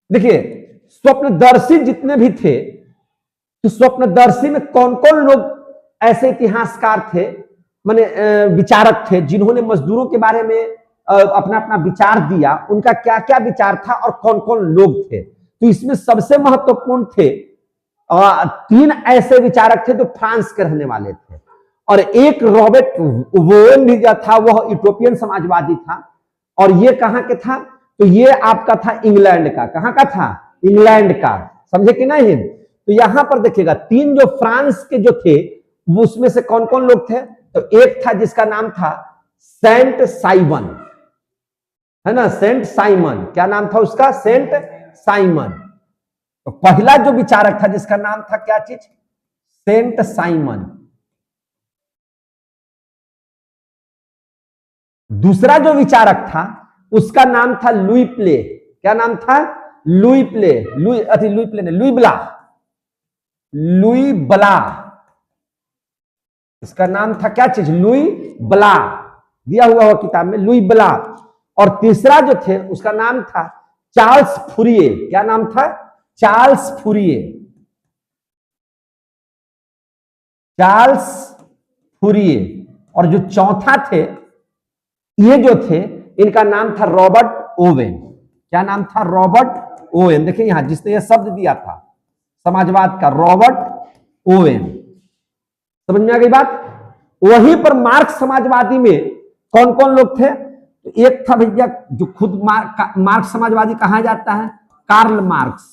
देखिए स्वप्नदर्शी जितने भी थे, तो स्वप्नदर्शी में कौन कौन लोग ऐसे इतिहासकार थे, माने विचारक थे, जिन्होंने मजदूरों के बारे में अपना अपना विचार दिया, उनका क्या क्या विचार था और कौन कौन लोग थे। तो इसमें सबसे महत्वपूर्ण थे तीन ऐसे विचारक थे जो फ्रांस के रहने वाले थे, और एक रॉबर्ट वोन भी जो था वह यूटोपियन समाजवादी था, और ये कहां के था, तो ये आपका था इंग्लैंड का। कहां का था, इंग्लैंड का, समझे कि नहीं। तो यहां पर देखिएगा तीन जो फ्रांस के जो थे, वो उसमें से कौन कौन लोग थे, तो एक था जिसका नाम था सेंट साइमन, है ना, सेंट साइमन, क्या नाम था उसका, सेंट साइमन। तो पहला जो विचारक था जिसका नाम था क्या चीज, सेंट साइमन। दूसरा जो विचारक था उसका नाम था लुई प्ले। क्या नाम था, लुई प्ले, लुई प्ले ने, लुई ब्ला, लुई ब्ला, इसका नाम था क्या चीज, लुई ब्ला, दिया हुआ हो किताब में, लुई ब्ला। और तीसरा जो थे उसका नाम था चार्ल्स फूरिये। क्या नाम था, चार्ल्स फूरिये, चार्ल्स फूरिये। और जो चौथा थे, ये जो थे, इनका नाम था रॉबर्ट ओवेन। क्या नाम था, रॉबर्ट ओवेन। देखिए यहां जिसने ये शब्द दिया था समाजवाद का, रॉबर्ट ओवेन। समझ में आ गई बात। वहीं पर मार्क्स समाजवादी में कौन कौन लोग थे, तो एक था भैया जो खुद मार्क्स समाजवादी कहा जाता है, कार्ल मार्क्स।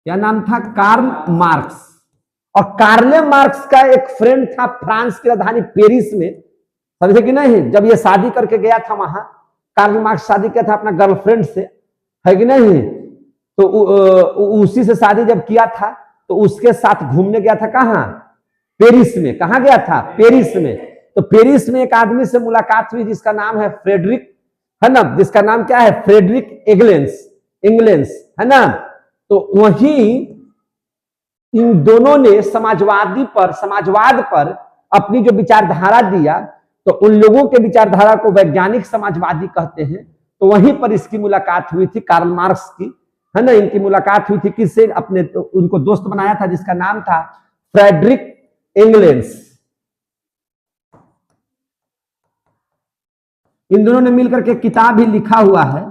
क्या नाम था, कार्ल मार्क्स। और कार्ले मार्क्स का एक फ्रेंड था फ्रांस की राजधानी पेरिस में, समझे कि नहीं, जब ये शादी करके गया था वहां, कार्ल मार्क्स शादी किया था अपना गर्लफ्रेंड से, है कि नहीं। तो उसी से शादी जब किया था तो उसके साथ घूमने गया था, कहां, पेरिस में। कहां गया था, पेरिस में। तो पेरिस में एक आदमी से मुलाकात हुई जिसका नाम है फ्रेडरिक, है ना, जिसका नाम क्या है, फ्रेडरिक एंगलेंस, है ना। तो वहीं इन दोनों ने समाजवाद पर अपनी जो विचारधारा दिया, तो उन लोगों के विचारधारा को वैज्ञानिक समाजवादी कहते हैं। तो वहीं पर इसकी मुलाकात हुई थी कार्ल मार्क्स की, है ना। इनकी मुलाकात हुई थी किससे, अपने तो उनको दोस्त बनाया था जिसका नाम था फ्रेडरिक एंगलेंस। इन दोनों ने मिलकर के किताब भी लिखा हुआ है,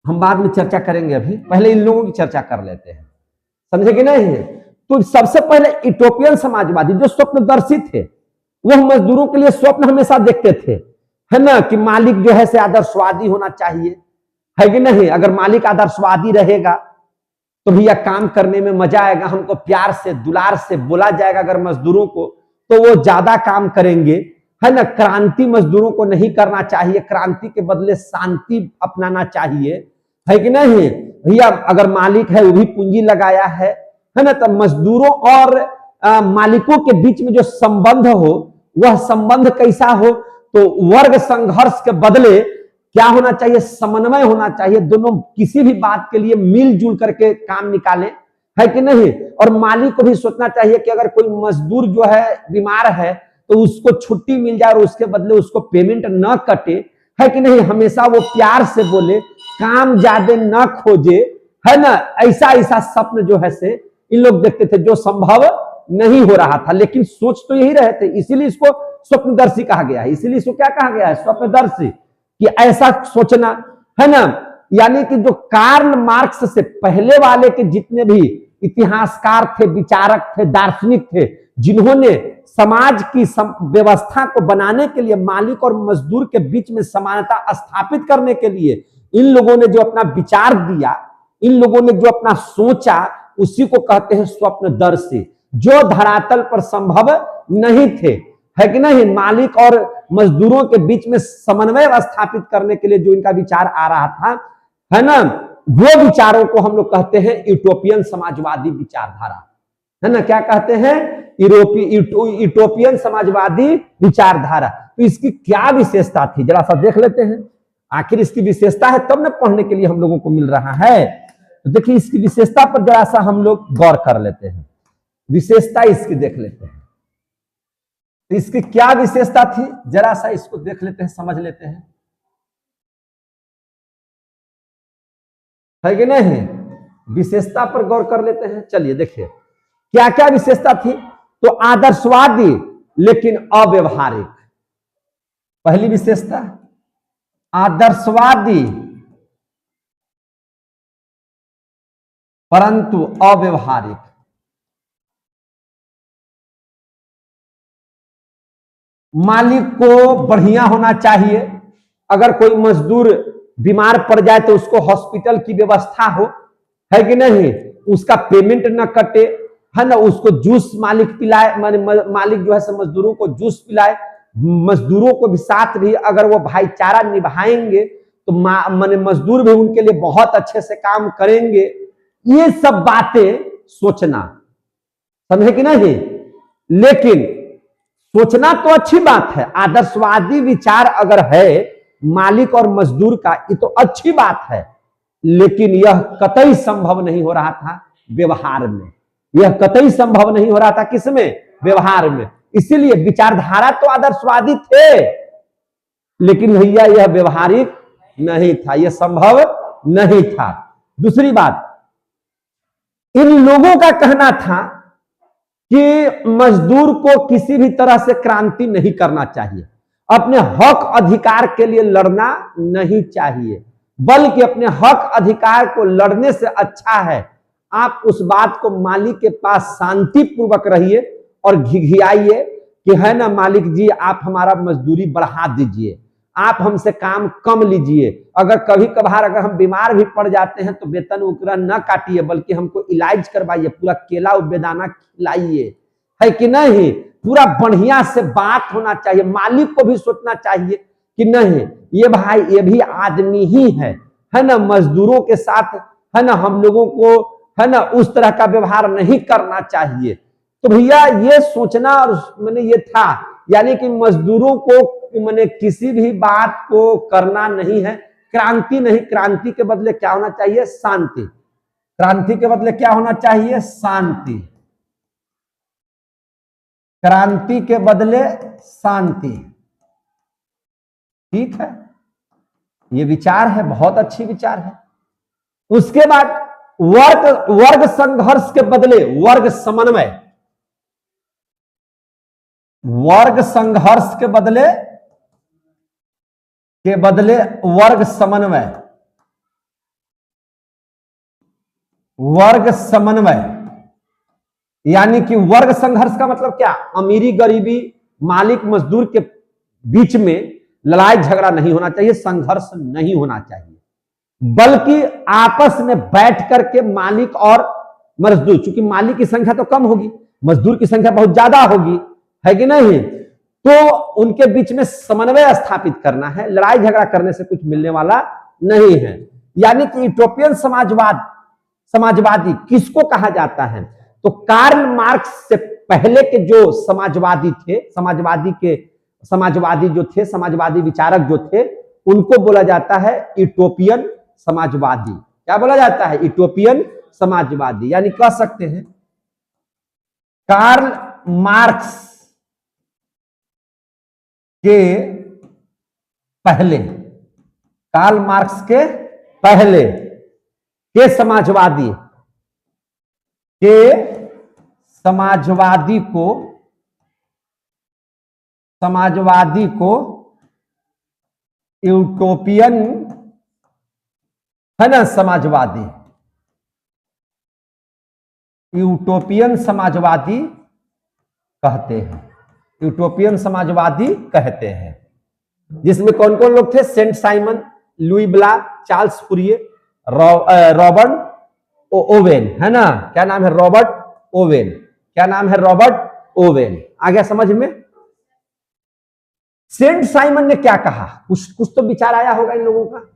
हम बाद में चर्चा करेंगे, अभी पहले इन लोगों की चर्चा कर लेते हैं, समझे कि नहीं। तो सबसे पहले यूटोपियन समाजवादी जो स्वप्नदर्शी थे, वह मजदूरों के लिए स्वप्न हमेशा देखते थे, है ना, कि मालिक जो है से आदर्शवादी होना चाहिए, है कि नहीं। अगर मालिक आदर्शवादी रहेगा तो भैया काम करने में मजा आएगा, हमको प्यार से दुलार से बोला जाएगा अगर मजदूरों को, तो वो ज्यादा काम करेंगे, है ना। क्रांति मजदूरों को नहीं करना चाहिए, क्रांति के बदले शांति अपनाना चाहिए, है कि नहीं भैया। अगर मालिक है वो भी पूंजी लगाया है ना, तो मजदूरों और मालिकों के बीच में जो संबंध हो, वह संबंध कैसा हो, तो वर्ग संघर्ष के बदले क्या होना चाहिए, समन्वय होना चाहिए। दोनों किसी भी बात के लिए मिलजुल करके काम निकालें, है कि नहीं। और मालिक को भी सोचना चाहिए कि अगर कोई मजदूर जो है बीमार है तो उसको छुट्टी मिल जाए और उसके बदले उसको पेमेंट न कटे, है कि नहीं। हमेशा वो प्यार से बोले, काम ज्यादा न खोजे, है ना। ऐसा स्वप्न जो है से इन लोग देखते थे, जो संभव नहीं हो रहा था, लेकिन सोच तो यही रहे थे। इसीलिए इसको स्वप्नदर्शी कहा गया है। इसीलिए इसको क्या कहा गया है, स्वप्नदर्शी, कि ऐसा सोचना, है ना। यानी कि जो कार्ल मार्क्स से पहले वाले के जितने भी इतिहासकार थे, विचारक थे, दार्शनिक थे, जिन्होंने समाज की व्यवस्था को बनाने के लिए, मालिक और मजदूर के बीच में समानता स्थापित करने के लिए इन लोगों ने जो अपना विचार दिया, इन लोगों ने जो अपना सोचा, उसी को कहते हैं स्वप्नदर्शी, जो धरातल पर संभव नहीं थे, है कि नहीं। मालिक और मजदूरों के बीच में समन्वय स्थापित करने के लिए जो इनका विचार आ रहा था, है ना, वो विचारों को हम लोग कहते हैं यूटोपियन समाजवादी विचारधारा, है ना। क्या कहते हैं? यूटोपियन समाजवादी विचारधारा। तो इसकी क्या विशेषता थी, जरा सा देख लेते हैं। आखिर इसकी विशेषता है तब न पढ़ने के लिए हम लोगों को मिल रहा है। तो देखिए, इसकी विशेषता पर जरा सा हम लोग गौर कर लेते हैं। विशेषता इसकी देख लेते हैं, तो इसकी क्या विशेषता थी, जरा सा इसको देख लेते हैं, समझ लेते हैं, है कि नहीं। विशेषता पर गौर कर लेते हैं। चलिए देखिए क्या क्या विशेषता थी। तो आदर्शवादी लेकिन अव्यवहारिक, पहली विशेषता। आदर्शवादी परंतु अव्यवहारिक। मालिक को बढ़िया होना चाहिए, अगर कोई मजदूर बीमार पड़ जाए तो उसको हॉस्पिटल की व्यवस्था हो, है कि नहीं, उसका पेमेंट न कटे, है ना, उसको जूस मालिक पिलाए, मालिक जो है मजदूरों को जूस पिलाए, मजदूरों को भी साथ भी अगर वो भाईचारा निभाएंगे तो माने मजदूर भी उनके लिए बहुत अच्छे से काम करेंगे। ये सब बातें सोचना, समझे कि नहीं। लेकिन सोचना तो अच्छी बात है, आदर्शवादी विचार अगर है मालिक और मजदूर का, ये तो अच्छी बात है, लेकिन यह कतई संभव नहीं हो रहा था व्यवहार में। यह कतई संभव नहीं हो रहा था किसमें? व्यवहार में। इसीलिए विचारधारा तो आदर्शवादी थे, लेकिन भैया यह व्यवहारिक नहीं था, यह संभव नहीं था। दूसरी बात, इन लोगों का कहना था कि मजदूर को किसी भी तरह से क्रांति नहीं करना चाहिए, अपने हक अधिकार के लिए लड़ना नहीं चाहिए, बल्कि अपने हक अधिकार को लड़ने से अच्छा है आप उस बात को मालिक के पास शांति पूर्वक रहिए और घिघियाइए कि है ना मालिक जी, आप हमारा मजदूरी बढ़ा दीजिए, आप हमसे काम कम लीजिए, अगर कभी कभार अगर हम बीमार भी पड़ जाते हैं तो वेतन उकरा न काटिए, बल्कि हमको इलाज करवाइए, पूरा केला और बेदाना खिलाइए, है कि नहीं। पूरा बढ़िया से बात होना चाहिए, मालिक को भी सोचना चाहिए कि नहीं ये भाई ये भी आदमी ही है ना, मजदूरों के साथ है ना हम लोगों को है ना उस तरह का व्यवहार नहीं करना चाहिए। तो भैया ये सोचना और मैंने ये था, यानी कि मजदूरों को मैंने किसी भी बात को करना नहीं है, क्रांति नहीं, क्रांति के बदले क्या होना चाहिए? शांति। क्रांति के बदले क्या होना चाहिए? शांति। क्रांति के बदले शांति। ठीक है, ये विचार है, बहुत अच्छी विचार है। उसके बाद वर्ग संघर्ष के बदले वर्ग समन्वय। वर्ग संघर्ष के बदले वर्ग समन्वय। वर्ग समन्वय यानी कि वर्ग संघर्ष का मतलब क्या? अमीरी गरीबी, मालिक मजदूर के बीच में लड़ाई झगड़ा नहीं होना चाहिए, संघर्ष नहीं होना चाहिए, बल्कि आपस में बैठ करके मालिक और मजदूर, चूंकि मालिक की संख्या तो कम होगी, मजदूर की संख्या बहुत ज्यादा होगी, है कि नहीं, तो उनके बीच में समन्वय स्थापित करना है, लड़ाई झगड़ा करने से कुछ मिलने वाला नहीं है। यानी कि यूटोपियन समाजवादी किसको कहा जाता है? तो कार्ल मार्क्स से पहले के जो समाजवादी थे, समाजवादी विचारक जो थे, उनको बोला जाता है यूटोपियन समाजवादी। क्या बोला जाता है? यूटोपियन समाजवादी। यानी कह सकते हैं कार्ल मार्क्स के पहले के समाजवादी को यूटोपियन, है ना, समाजवादी यूटोपियन समाजवादी कहते हैं, यूटोपियन समाजवादी कहते हैं। जिसमें कौन कौन लोग थे? Saint Simon, Louis Blanc, Charles Fourier, Robert Owen, है ना? क्या नाम है? Robert Owen. क्या नाम है? Robert oven. आ गया समझ में? सेंट साइमन ने क्या कहा? कुछ तो विचार आया होगा इन लोगों का।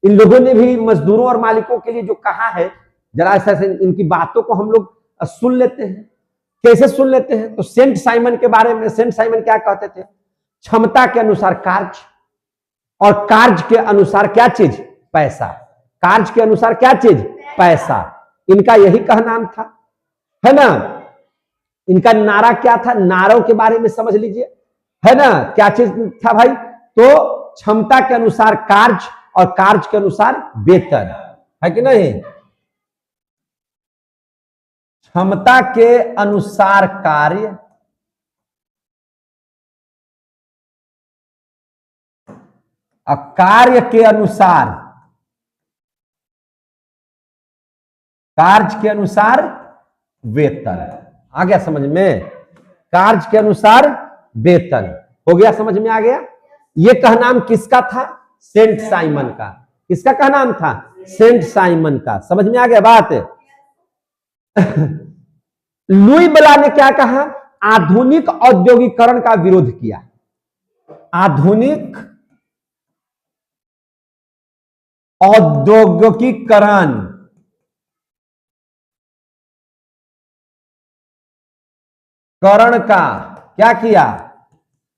इन लोगों ने भी मजदूरों और मालिकों के लिए जो कहा है, जरा सा इनकी बातों को हम लोग सुन लेते हैं। कैसे सुन लेते हैं? तो सेंट साइमन के बारे में, सेंट साइमन क्या कहते थे? क्षमता के अनुसार कार्य, और कार्य के अनुसार क्या चीज? पैसा। कार्य के अनुसार क्या चीज? पैसा। इनका यही कहनाम था, है ना? इनका नारा क्या था? नारों के बारे में समझ लीजिए, है ना? क्या चीज था भाई? तो क्षमता के अनुसार कार्य और कार्य के अनुसार वेतन, है कि नहीं? क्षमता के अनुसार कार्य, और कार्य के अनुसार, कार्य के अनुसार वेतन। आ गया समझ में? कार्य के अनुसार वेतन। हो गया समझ में? आ गया? ये कहनाम किसका था? सेंट साइमन का। किसका कहनाम था? सेंट साइमन का। समझ में आ गया बात? लुई ब्ला ने क्या कहा? आधुनिक औद्योगिकरण का विरोध किया। आधुनिक औद्योगिकीकरण करण का क्या किया?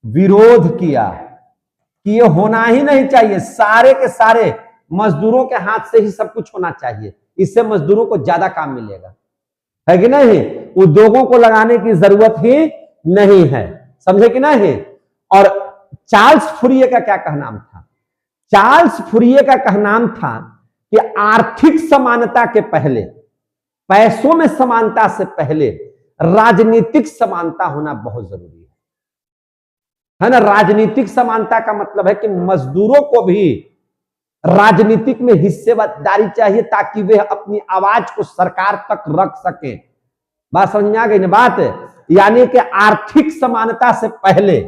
विरोध किया कि ये होना ही नहीं चाहिए। सारे के सारे मजदूरों के हाथ से ही सब कुछ होना चाहिए, इससे मजदूरों को ज्यादा काम मिलेगा, है कि नहीं? उद्योगों को लगाने की जरूरत ही नहीं है, समझे कि नहीं? और चार्ल्स फूरिये का क्या कहनाम था? चार्ल्स फूरिये का कहनाम था कि आर्थिक समानता के पहले, पैसों में समानता से पहले राजनीतिक समानता होना बहुत जरूरी है ना? राजनीतिक समानता का मतलब है कि मजदूरों को भी राजनीतिक में हिस्सेदारी चाहिए, ताकि वे अपनी आवाज को सरकार तक रख सके। बात समझ में आ गई ना बात? यानी कि आर्थिक समानता से पहले,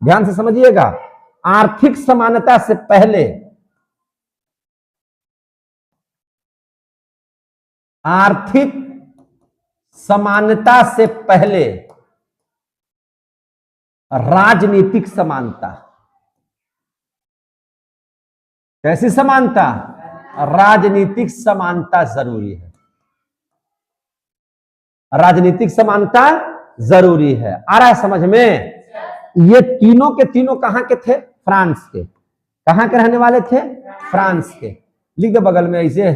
ध्यान से समझिएगा, आर्थिक समानता से पहले, आर्थिक समानता से पहले राजनीतिक समानता। कैसी समानता? राजनीतिक समानता जरूरी है। राजनीतिक समानता जरूरी है। आ रहा है समझ में? ये तीनों के तीनों कहां के थे? फ्रांस के। कहां के रहने वाले थे? फ्रांस के। लिख दो बगल में ऐसे।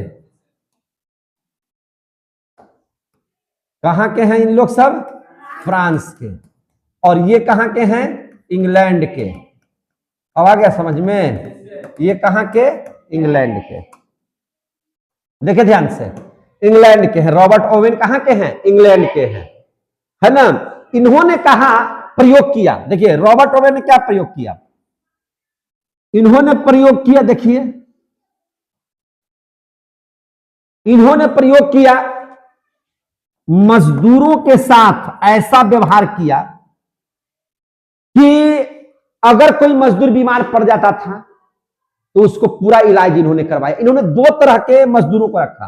कहां के हैं इन लोग सब? फ्रांस के। और ये कहां के हैं? इंग्लैंड के। अब आ गया समझ में? ये कहां के? इंग्लैंड के। देखिए ध्यान से, इंग्लैंड के हैं। रॉबर्ट ओवेन कहां के हैं? इंग्लैंड के हैं, है ना? इन्होंने कहा, प्रयोग किया। देखिए रॉबर्ट ओवेन ने क्या प्रयोग किया? इन्होंने प्रयोग किया, देखिए इन्होंने प्रयोग किया, मजदूरों के साथ ऐसा व्यवहार किया कि अगर कोई मजदूर बीमार पड़ जाता था तो उसको पूरा इलाज इन्होंने करवाया। इन्होंने दो तरह के मजदूरों को रखा।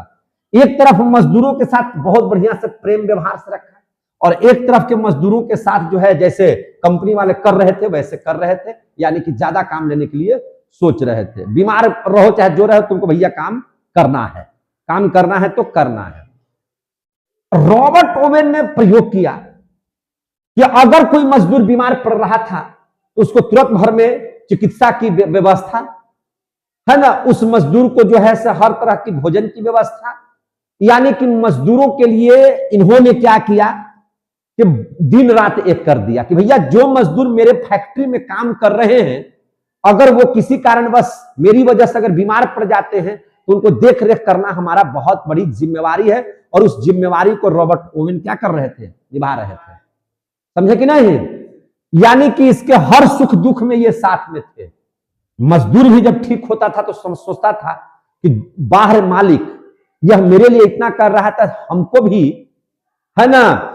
एक तरफ मजदूरों के साथ बहुत बढ़िया से प्रेम व्यवहार से रखा, और एक तरफ के मजदूरों के साथ जो है जैसे कंपनी वाले कर रहे थे वैसे कर रहे थे, यानी कि ज्यादा काम लेने के लिए सोच रहे थे। बीमार रहो चाहे जो रहो, तुमको भैया काम करना है, काम करना है तो करना है। रॉबर्ट ओवेन ने प्रयोग किया कि अगर कोई मजदूर बीमार पड़ रहा था तो उसको तुरंत भर में चिकित्सा की व्यवस्था, है ना? उस मजदूर को जो है से हर तरह की भोजन की व्यवस्था, यानी कि मजदूरों के लिए इन्होंने क्या किया कि दिन रात एक कर दिया कि भैया जो मजदूर मेरे फैक्ट्री में काम कर रहे हैं, अगर वो किसी कारणवश मेरी वजह से अगर बीमार पड़ जाते हैं तो उनको देख रेख करना हमारा बहुत बड़ी जिम्मेवारी है। और उस जिम्मेवारी को रॉबर्ट ओवेन क्या कर रहे थे? निभा रहे थे। समझे कि नहीं? यानी कि इसके हर सुख दुख में ये साथ में थे। मजदूर भी जब ठीक होता था तो सोचता था कि बाहर मालिक यह मेरे लिए इतना कर रहा था, हमको भी है ना।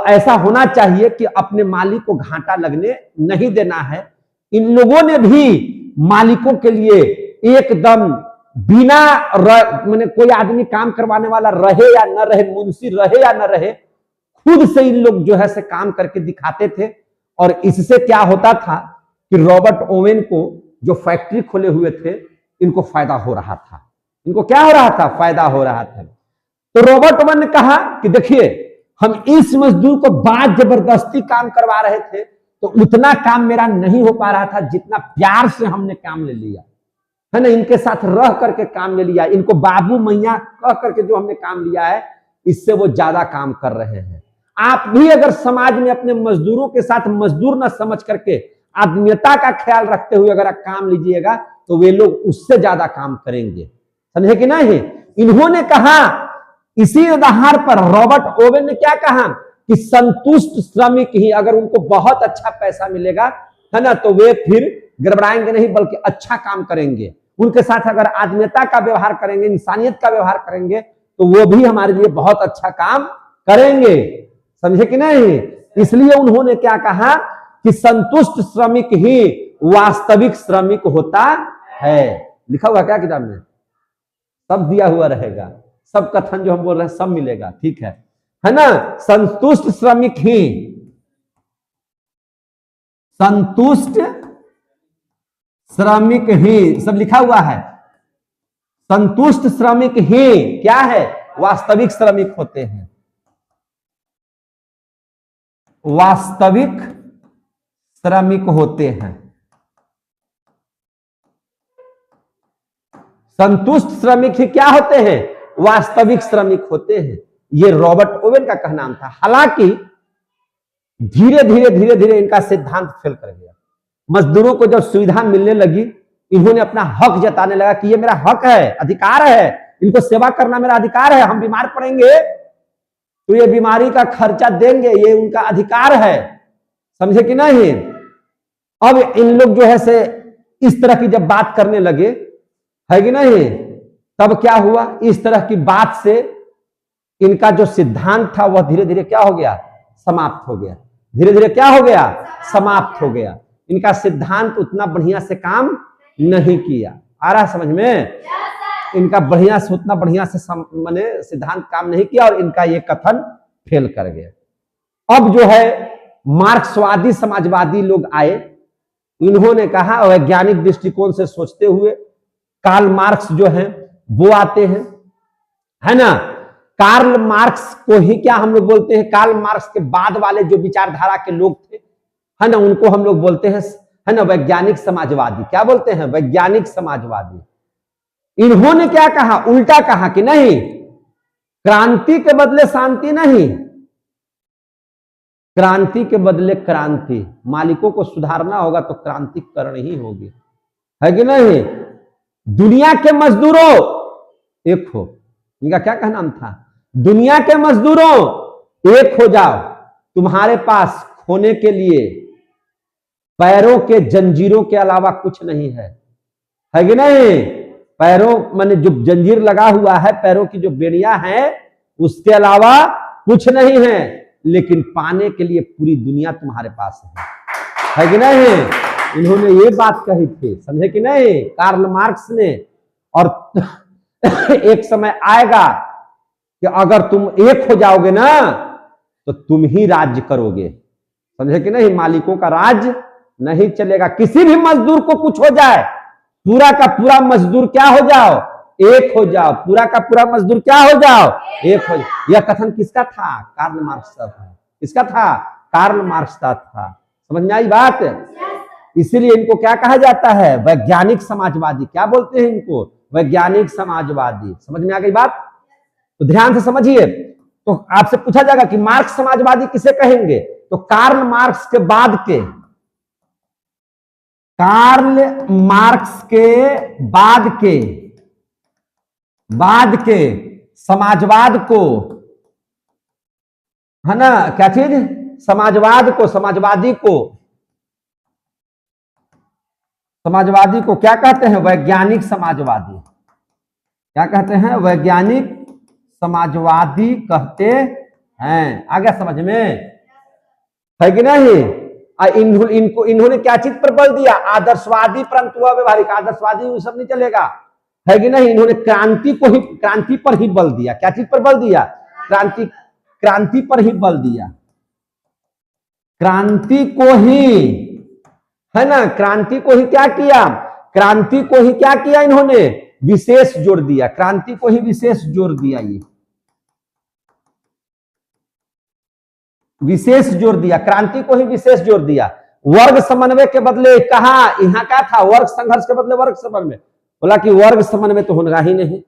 ऐसा होना चाहिए कि अपने मालिक को घाटा लगने नहीं देना है। इन लोगों ने भी मालिकों के लिए एकदम बिना मैंने कोई आदमी काम करवाने वाला रहे या न रहे, मुंशी रहे या न रहे, खुद से इन लोग जो है से काम करके दिखाते थे। और इससे क्या होता था कि रॉबर्ट ओवेन को जो फैक्ट्री खोले हुए थे, इनको फायदा हो रहा था। इनको क्या हो रहा था? फायदा हो रहा था। तो रॉबर्ट ओवेन ने कहा कि देखिए, हम इस मजदूर को बाद जबरदस्ती काम करवा रहे थे तो उतना काम मेरा नहीं हो पा रहा था जितना प्यार से हमने काम ले लिया, है ना। इनके साथ रह करके काम ले लिया, इनको बाबू मैया कह करके जो हमने काम लिया है, इससे वो ज्यादा काम कर रहे हैं। आप भी अगर समाज में अपने मजदूरों के साथ मजदूर न समझ करके आत्मीयता का ख्याल रखते हुए अगर आप काम लीजिएगा तो वे लोग उससे ज्यादा काम करेंगे, समझे कि नहीं। इन्होंने कहा, इसी आधार पर रॉबर्ट ओवेन ने क्या कहा कि संतुष्ट श्रमिक ही, अगर उनको बहुत अच्छा पैसा मिलेगा, है ना, तो वे फिर गड़बड़ाएंगे नहीं बल्कि अच्छा काम करेंगे। उनके साथ अगर आत्मीयता का व्यवहार करेंगे, इंसानियत का व्यवहार करेंगे, तो वो भी हमारे लिए बहुत अच्छा काम करेंगे, समझे कि नहीं। इसलिए उन्होंने क्या कहा कि संतुष्ट श्रमिक ही वास्तविक श्रमिक होता है। लिखा हुआ क्या किताब में? सब दिया हुआ रहेगा, सब कथन जो हम बोल रहे हैं सब मिलेगा, ठीक है ना। संतुष्ट श्रमिक ही, संतुष्ट श्रमिक ही, सब लिखा हुआ है। संतुष्ट श्रमिक ही क्या है? वास्तविक श्रमिक होते हैं। वास्तविक श्रमिक होते हैं। संतुष्ट श्रमिक ही क्या होते हैं? वास्तविक श्रमिक होते हैं। ये रॉबर्ट ओवेन का कहना था। हालांकि धीरे धीरे इनका सिद्धांत फेल कर गया। मजदूरों को जब सुविधा मिलने लगी, इन्होंने अपना हक जताने लगा कि ये मेरा हक है, अधिकार है, इनको सेवा करना मेरा अधिकार है, हम बीमार पड़ेंगे तो ये बीमारी का खर्चा देंगे, ये उनका अधिकार है, समझे कि नहीं। अब इन लोग जो है से इस तरह की जब बात करने लगे, है कि नहीं, तब क्या हुआ, इस तरह की बात से इनका जो सिद्धांत था वह धीरे धीरे क्या हो गया? समाप्त हो गया। धीरे धीरे क्या हो गया? समाप्त हो गया। इनका सिद्धांत उतना बढ़िया से काम नहीं किया। आ रहा समझ में? इनका बढ़िया से, उतना बढ़िया से माने सिद्धांत काम नहीं किया और इनका ये कथन फेल कर गया। अब जो है मार्क्सवादी समाजवादी लोग आए, इन्होंने कहा, वैज्ञानिक दृष्टिकोण से सोचते हुए, कार्ल मार्क्स जो है वो आते हैं, है ना। कार्ल मार्क्स को ही क्या हम लोग बोलते हैं? कार्ल मार्क्स के बाद वाले जो विचारधारा के लोग थे, है ना, उनको हम लोग बोलते हैं, है ना, वैज्ञानिक समाजवादी। क्या बोलते हैं? वैज्ञानिक समाजवादी। इन्होंने क्या कहा? उल्टा कहा कि नहीं, क्रांति के बदले शांति नहीं, क्रांति के बदले क्रांति। मालिकों को सुधारना होगा तो क्रांति करनी ही होगी, है कि नहीं। दुनिया के मजदूरों एक हो, इनका क्या कहना था? दुनिया के मजदूरों एक हो जाओ, तुम्हारे पास खोने के लिए पैरों के जंजीरों के अलावा कुछ नहीं है कि नहीं। पैरों माने जो जंजीर लगा हुआ है, पैरों की जो बेड़ियां हैं, उसके अलावा कुछ नहीं है, लेकिन पाने के लिए पूरी दुनिया तुम्हारे पास है कि नहीं। इन्होंने ये बात कही थी, समझे कि नहीं, कार्ल मार्क्स ने। और एक समय आएगा कि अगर तुम एक हो जाओगे ना तो तुम ही राज्य करोगे, समझे कि नहीं। मालिकों का राज नहीं चलेगा। किसी भी मजदूर को कुछ हो जाए, पूरा का पूरा मजदूर क्या हो जाओ? एक हो जाओ। पूरा का पूरा मजदूर क्या हो जाओ? एक हो जाओ। यह कथन किसका था? कार्ल मार्क्स का था। किसका था? कार्ल मार्क्स का था। समझ में आई बात? इसीलिए इनको क्या कहा जाता है? वैज्ञानिक समाजवादी। क्या बोलते हैं इनको? वैज्ञानिक समाजवादी। समझ में आ गई बात? तो ध्यान से समझिए। तो आपसे पूछा जाएगा कि मार्क्स समाजवादी किसे कहेंगे, तो कार्ल मार्क्स के बाद के, कार्ल मार्क्स के बाद के समाजवाद को, है ना, क्या चीज? समाजवाद को, समाजवादी को क्या कहते हैं? वैज्ञानिक समाजवादी। क्या कहते हैं? वैज्ञानिक समाजवादी कहते हैं। आ गया समझ में, है कि नहीं? इन्होंने क्या चीज पर बल दिया? आदर्शवादी परंतु अव्यवहारिक। आदर्शवादी सब नहीं चलेगा, है कि नहीं? इन्होंने क्रांति पर ही बल दिया। क्या चीज पर बल दिया? क्रांति पर ही बल दिया। क्रांति को ही, है ना, क्रांति को ही क्या किया? क्रांति को ही क्या किया इन्होंने? विशेष जोड़ दिया। क्रांति को ही विशेष जोड़ दिया। ये विशेष जोड़ दिया, क्रांति को ही विशेष जोड़ दिया। वर्ग समन्वय के बदले कहा, यहां क्या था? वर्ग संघर्ष के बदले वर्ग समन्वय। बोला कि वर्ग समन्वय तो होगा ही नहीं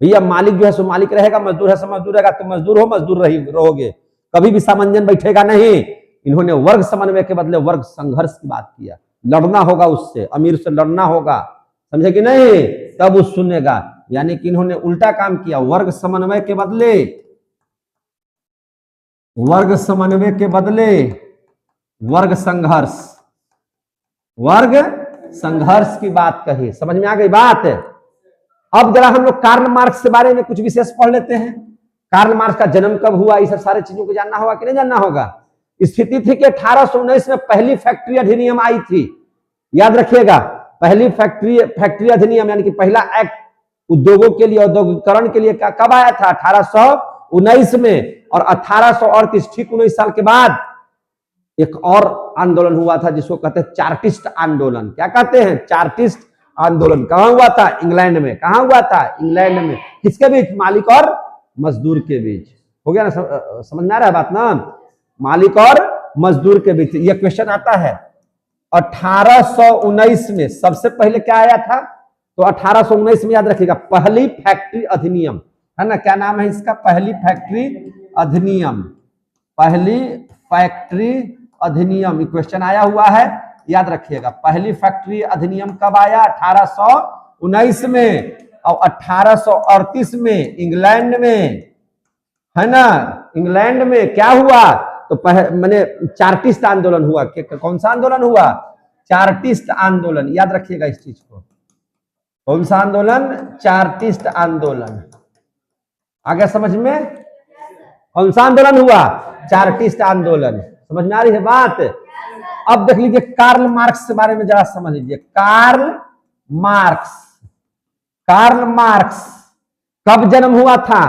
भैया। मालिक जो है सो मालिक रहेगा, मजदूर है सो मजदूर रहेगा। तो मजदूर हो, मजदूर रहोगे, कभी भी सामंजस्य बैठेगा नहीं। इन्होंने वर्ग समन्वय के बदले वर्ग संघर्ष की बात किया। लड़ना होगा उससे, अमीर से लड़ना होगा, समझे कि नहीं? तब वो सुनेगा। यानी कि इन्होंने उल्टा काम किया। वर्ग समन्वय के बदले, वर्ग समन्वय के बदले वर्ग संघर्ष, वर्ग संघर्ष की बात कही। समझ में आ गई बात? अब जरा हम लोग कार्ल मार्क्स के बारे में कुछ विशेष पढ़ लेते हैं। कार्ल मार्क्स का जन्म कब हुआ, ये सब सारे चीजों को जानना होगा कि नहीं जानना होगा? स्थिति थी कि 1819 में पहली फैक्ट्री अधिनियम आई थी। याद रखिएगा, पहली फैक्ट्री अधिनियम यानी कि पहला एक्ट उद्योगों के लिए, औद्योगिकरण के लिए कब आया था? 1819 में। और 1838 ठीक 19 साल के बाद एक और आंदोलन हुआ था जिसको कहते हैं चार्टिस्ट आंदोलन। क्या कहते हैं? चार्टिस्ट आंदोलन। कहां हुआ था? इंग्लैंड में। कहां हुआ था? इंग्लैंड में। किसके बीच? मालिक और मजदूर के बीच। हो गया ना? समझ में आ रहा है बात ना? मालिक और मजदूर के बीच यह क्वेश्चन आता है। 1819 में सबसे पहले क्या आया था? तो 1819 में याद रखिएगा, पहली फैक्ट्री अधिनियम, है ना? क्या नाम है इसका? पहली फैक्ट्री अधिनियम। पहली फैक्ट्री अधिनियम क्वेश्चन आया हुआ है, याद रखिएगा। पहली फैक्ट्री अधिनियम कब आया? 1819 में। और 1838 में इंग्लैंड में, है ना, इंग्लैंड में क्या हुआ? तो मैंने चार्टिस्ट आंदोलन हुआ। कौन सा आंदोलन हुआ? चार्टिस्ट आंदोलन। याद रखिएगा इस चीज को। कौन सा आंदोलन? चार्टिस्ट आंदोलन। आगे समझ में? कौन सा आंदोलन हुआ? चार्टिस्ट आंदोलन। समझ में आ रही है बात? अब देख लीजिए कार्ल मार्क्स के बारे में जरा समझ लीजिए। कार्ल मार्क्स, कार्ल मार्क्स कब जन्म हुआ था?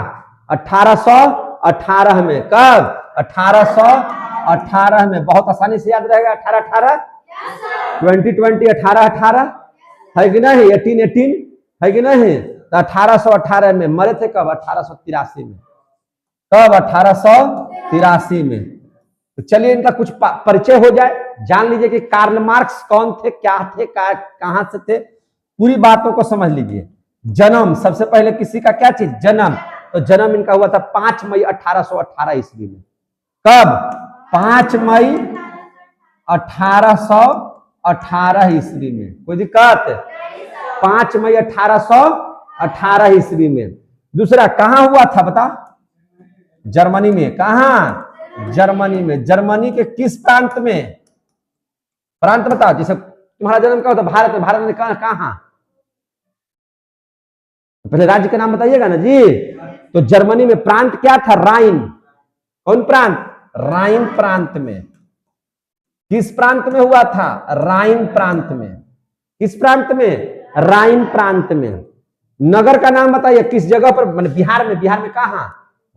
1818 में। कब? 1818 में। बहुत आसानी से याद रहेगा। 1818 2020 1818 है कि नहीं? 1818 है कि नहीं? तो 1818 में मरे थे। कब? 1883 में। कब? 1883 में। तो चलिए इनका कुछ परिचय हो जाए, जान लीजिए कि कार्ल मार्क्स कौन थे, क्या थे, कहां से थे, पूरी बातों को समझ लीजिए। जन्म सबसे पहले किसी का क्या चीज? जन्म। तो जन्म इनका हुआ था 5 मई 1818 ईस्वी में। कब? 5 मई 1818 ईस्वी में। कोई दिक्कत? 5 मई 1818 ईस्वी में। दूसरा कहां हुआ था बता? जर्मनी में। कहां? जर्मनी में। जर्मनी के किस प्रांत में? प्रांत बताओ। जैसे तुम्हारा जन्म कहाँ होता? भारत में। भारत में कहां? पहले राज्य का नाम बताइएगा ना जी। तो जर्मनी में प्रांत क्या था? राइन। कौन प्रांत? राइन प्रांत में। किस प्रांत में हुआ था? राइन प्रांत में। किस प्रांत में? राइन प्रांत में। नगर का नाम बताइए, किस जगह पर? मतलब बिहार में। बिहार में कहां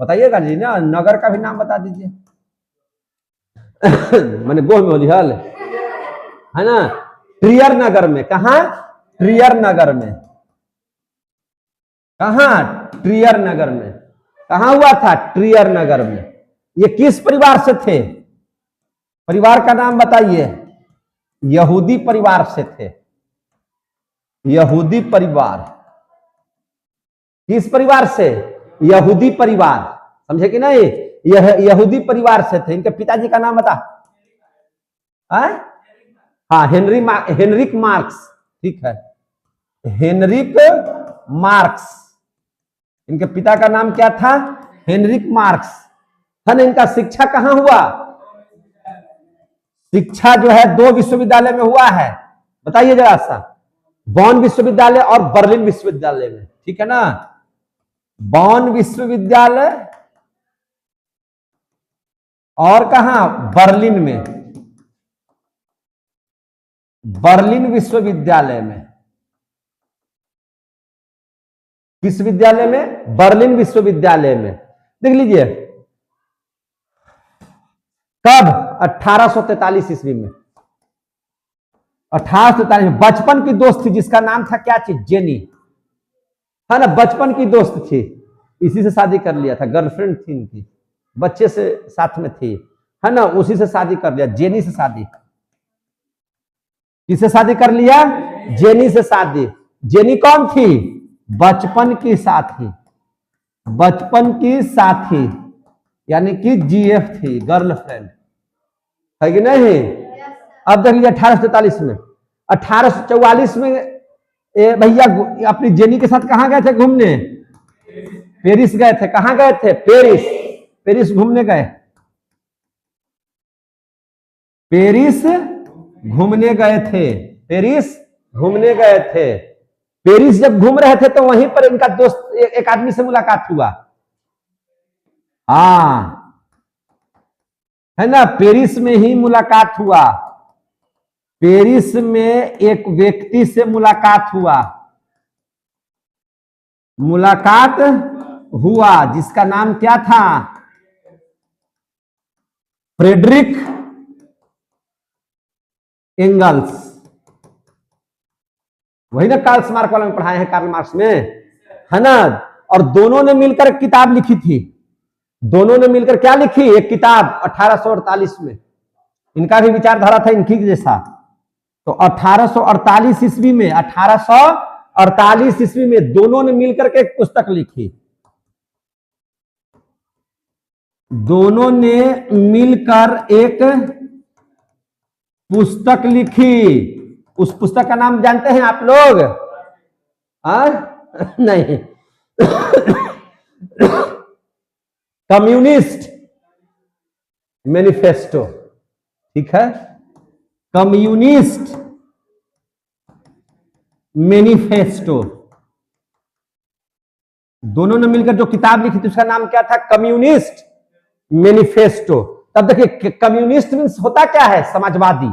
बताइएगा जी ना? नगर का भी नाम बता दीजिए। मैंने गोह में होली हल, है ना? ट्रियर नगर में। कहां? ट्रियर नगर में। कहां? ट्रियर नगर में। कहां हुआ था? ट्रियर नगर में। ये किस परिवार से थे? परिवार का नाम बताइए। यहूदी परिवार से थे। यहूदी परिवार। किस परिवार से? यहूदी परिवार। समझे कि नहीं? यह यहूदी परिवार से थे। इनके पिताजी का नाम बता। हाँ, हेनरिक मार्क्स। ठीक है, हेनरिक मार्क्स। इनके पिता का नाम क्या था? Heinrich Marx. है ना? इनका शिक्षा कहां हुआ? शिक्षा जो है 2 विश्वविद्यालय में हुआ है। बताइए जरा सा। बॉन विश्वविद्यालय और बर्लिन विश्वविद्यालय में। ठीक है ना? बॉन विश्वविद्यालय और कहा? बर्लिन में, बर्लिन विश्वविद्यालय में। किस विद्यालय में? बर्लिन विश्वविद्यालय में। देख लीजिए कब? 1843 ईस्वी में। 1843 में बचपन की दोस्त थी जिसका नाम था क्या चीज? जेनी, है ना, बचपन की दोस्त थी, इसी से शादी कर लिया था। गर्लफ्रेंड थी इनकी, बच्चे से साथ में थी, है ना, उसी से शादी कर लिया, जेनी से शादी। किससे शादी कर लिया? जेनी से शादी। जेनी कौन थी? बचपन की साथी, बचपन की साथी, यानी कि जीएफ थी, गर्लफ्रेंड, है कि नहीं? अब देख लीजिए 1843 में। 1844 में भैया अपनी जेनी के साथ कहां गए थे घूमने? पेरिस गए थे। कहां गए थे? पेरिस। पेरिस घूमने गए, पेरिस घूमने गए थे, पेरिस घूमने गए थे। पेरिस जब घूम रहे थे तो वहीं पर इनका दोस्त एक आदमी से मुलाकात हुआ। हाँ, है ना, पेरिस में ही मुलाकात हुआ। पेरिस में एक व्यक्ति से मुलाकात हुआ, मुलाकात हुआ जिसका नाम क्या था? Friedrich Engels. वही ना कार्ल मार्क्स वाला में पढ़ाए हैं, कार्ल मार्क्स में, है ना। और दोनों ने मिलकर किताब लिखी थी। दोनों ने मिलकर क्या लिखी? एक किताब 1848 में। इनका भी विचारधारा था इनकी जैसा। तो 1848 ईस्वी में, 1848 ईस्वी में दोनों ने मिलकर के एक पुस्तक लिखी। दोनों ने मिलकर एक पुस्तक लिखी। उस पुस्तक का नाम जानते हैं आप लोग? नहीं। कम्युनिस्ट मैनिफेस्टो, ठीक है, कम्युनिस्ट मैनिफेस्टो। दोनों ने मिलकर जो किताब लिखी थी उसका नाम क्या था? Communist manifesto. तब देखिए कम्युनिस्ट मीन्स होता क्या है? समाजवादी।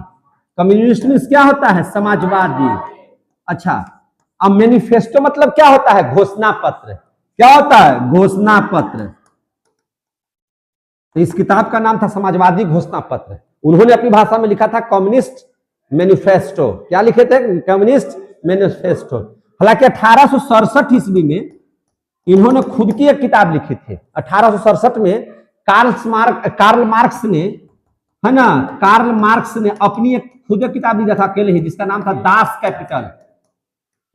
कम्युनिस्ट मीन्स क्या होता है? समाजवादी। अच्छा, अब मैनिफेस्टो मतलब क्या होता है? घोषणा पत्र। क्या होता है? घोषणा पत्र। तो इस किताब का नाम था समाजवादी घोषणा पत्र। उन्होंने अपनी भाषा में लिखा था कम्युनिस्ट मैनिफेस्टो। क्या लिखे थे? Communist manifesto. हालांकि 1867 ईस्वी में इन्होंने खुद की एक किताब लिखी थी। 1867 में कार्ल मार्क्स ने, है ना, कार्ल मार्क्स ने अपनी एक खुद एक किताब लिखा था अकेले ही, जिसका नाम था दास कैपिटल।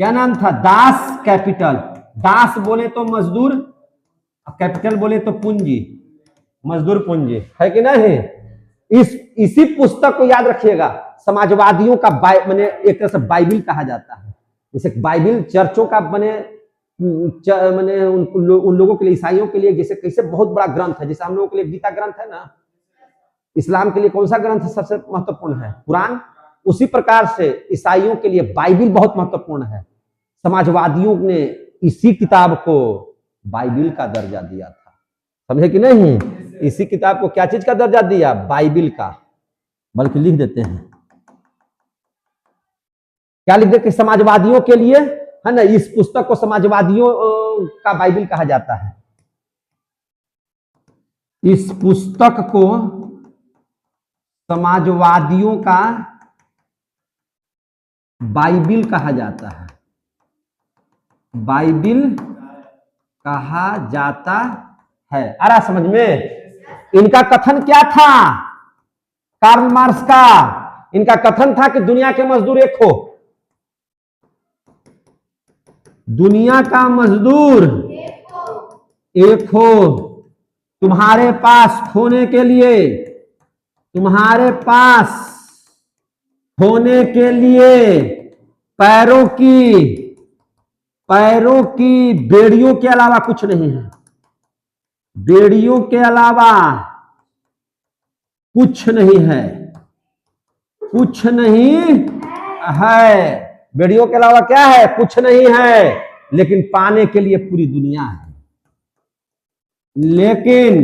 क्या नाम था? Das Kapital. दास बोले तो मजदूर, कैपिटल बोले तो पूंजी, मजदूर पूंजी, है कि नहीं? इसी पुस्तक को याद रखिएगा, समाजवादियों का मैंने एक तरह से बाइबिल कहा जाता है। जैसे बाइबिल चर्चों का मैंने उन लोगों के लिए, ईसाइयों के लिए जैसे कैसे बहुत बड़ा ग्रंथ है। जैसे हम लोगों के लिए गीता ग्रंथ है ना, इस्लाम के लिए कौन सा ग्रंथ सबसे महत्वपूर्ण है? कुरान। उसी प्रकार से ईसाइयों के लिए बाइबिल बहुत महत्वपूर्ण है। समाजवादियों ने इसी किताब को बाइबिल का दर्जा दिया था, समझे कि नहीं? इसी किताब को क्या चीज का दर्जा दिया? बाइबिल का। बल्कि लिख देते हैं, क्या लिख देते? समाजवादियों के लिए, है ना, इस पुस्तक को समाजवादियों का बाइबिल कहा जाता है। इस पुस्तक को समाजवादियों का बाइबिल कहा जाता है, बाइबिल कहा जाता है। आ रहा समझ में? इनका कथन क्या था? कार्ल मार्क्स का इनका कथन था कि दुनिया के मजदूर एक हो, दुनिया का मजदूर एक हो। तुम्हारे पास खोने के लिए, तुम्हारे पास होने के लिए पैरों की बेड़ियों के अलावा कुछ नहीं है। बेड़ियों के अलावा कुछ नहीं है, कुछ नहीं है। बेड़ियों के अलावा क्या है? कुछ नहीं है। लेकिन पाने के लिए पूरी दुनिया है। लेकिन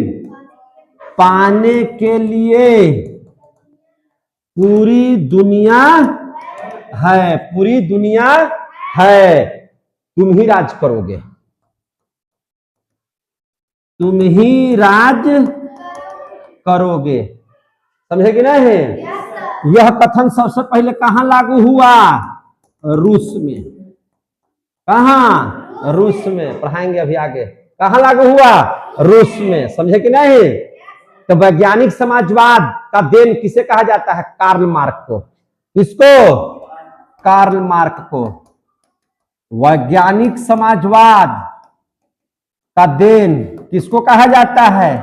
पाने के लिए पूरी दुनिया है, पूरी दुनिया है, तुम ही राज करोगे, तुम ही राज करोगे। समझे कि नहीं? यह कथन सबसे पहले कहां लागू हुआ? रूस में। कहां? रूस में। पढ़ाएंगे अभी आगे। कहां लागू हुआ? रूस में। समझे कि नहीं? तो वैज्ञानिक समाजवाद का देन किसे कहा जाता है? कार्ल मार्क्स को। किसको? कार्ल मार्क्स को। वैज्ञानिक समाजवाद का देन किसको कहा जाता है?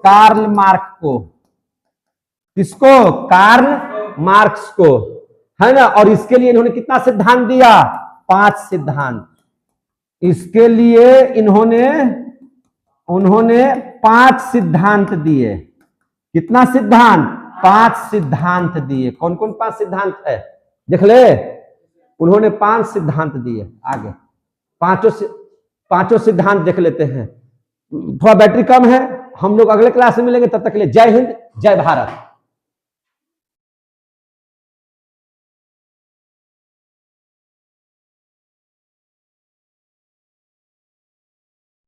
कार्ल मार्क्स को। किसको? कार्ल मार्क्स को, है ना। और इसके लिए इन्होंने कितना सिद्धांत दिया? 5 सिद्धांत। इसके लिए उन्होंने 5 सिद्धांत दिए। कितना सिद्धांत? 5 सिद्धांत दिए। कौन कौन 5 सिद्धांत है देख ले। उन्होंने 5 सिद्धांत दिए। आगे पांचों सिद्धांत देख लेते हैं। थोड़ा बैटरी कम है, हम लोग अगले क्लास में मिलेंगे। तब तक के लिए जय हिंद, जय भारत।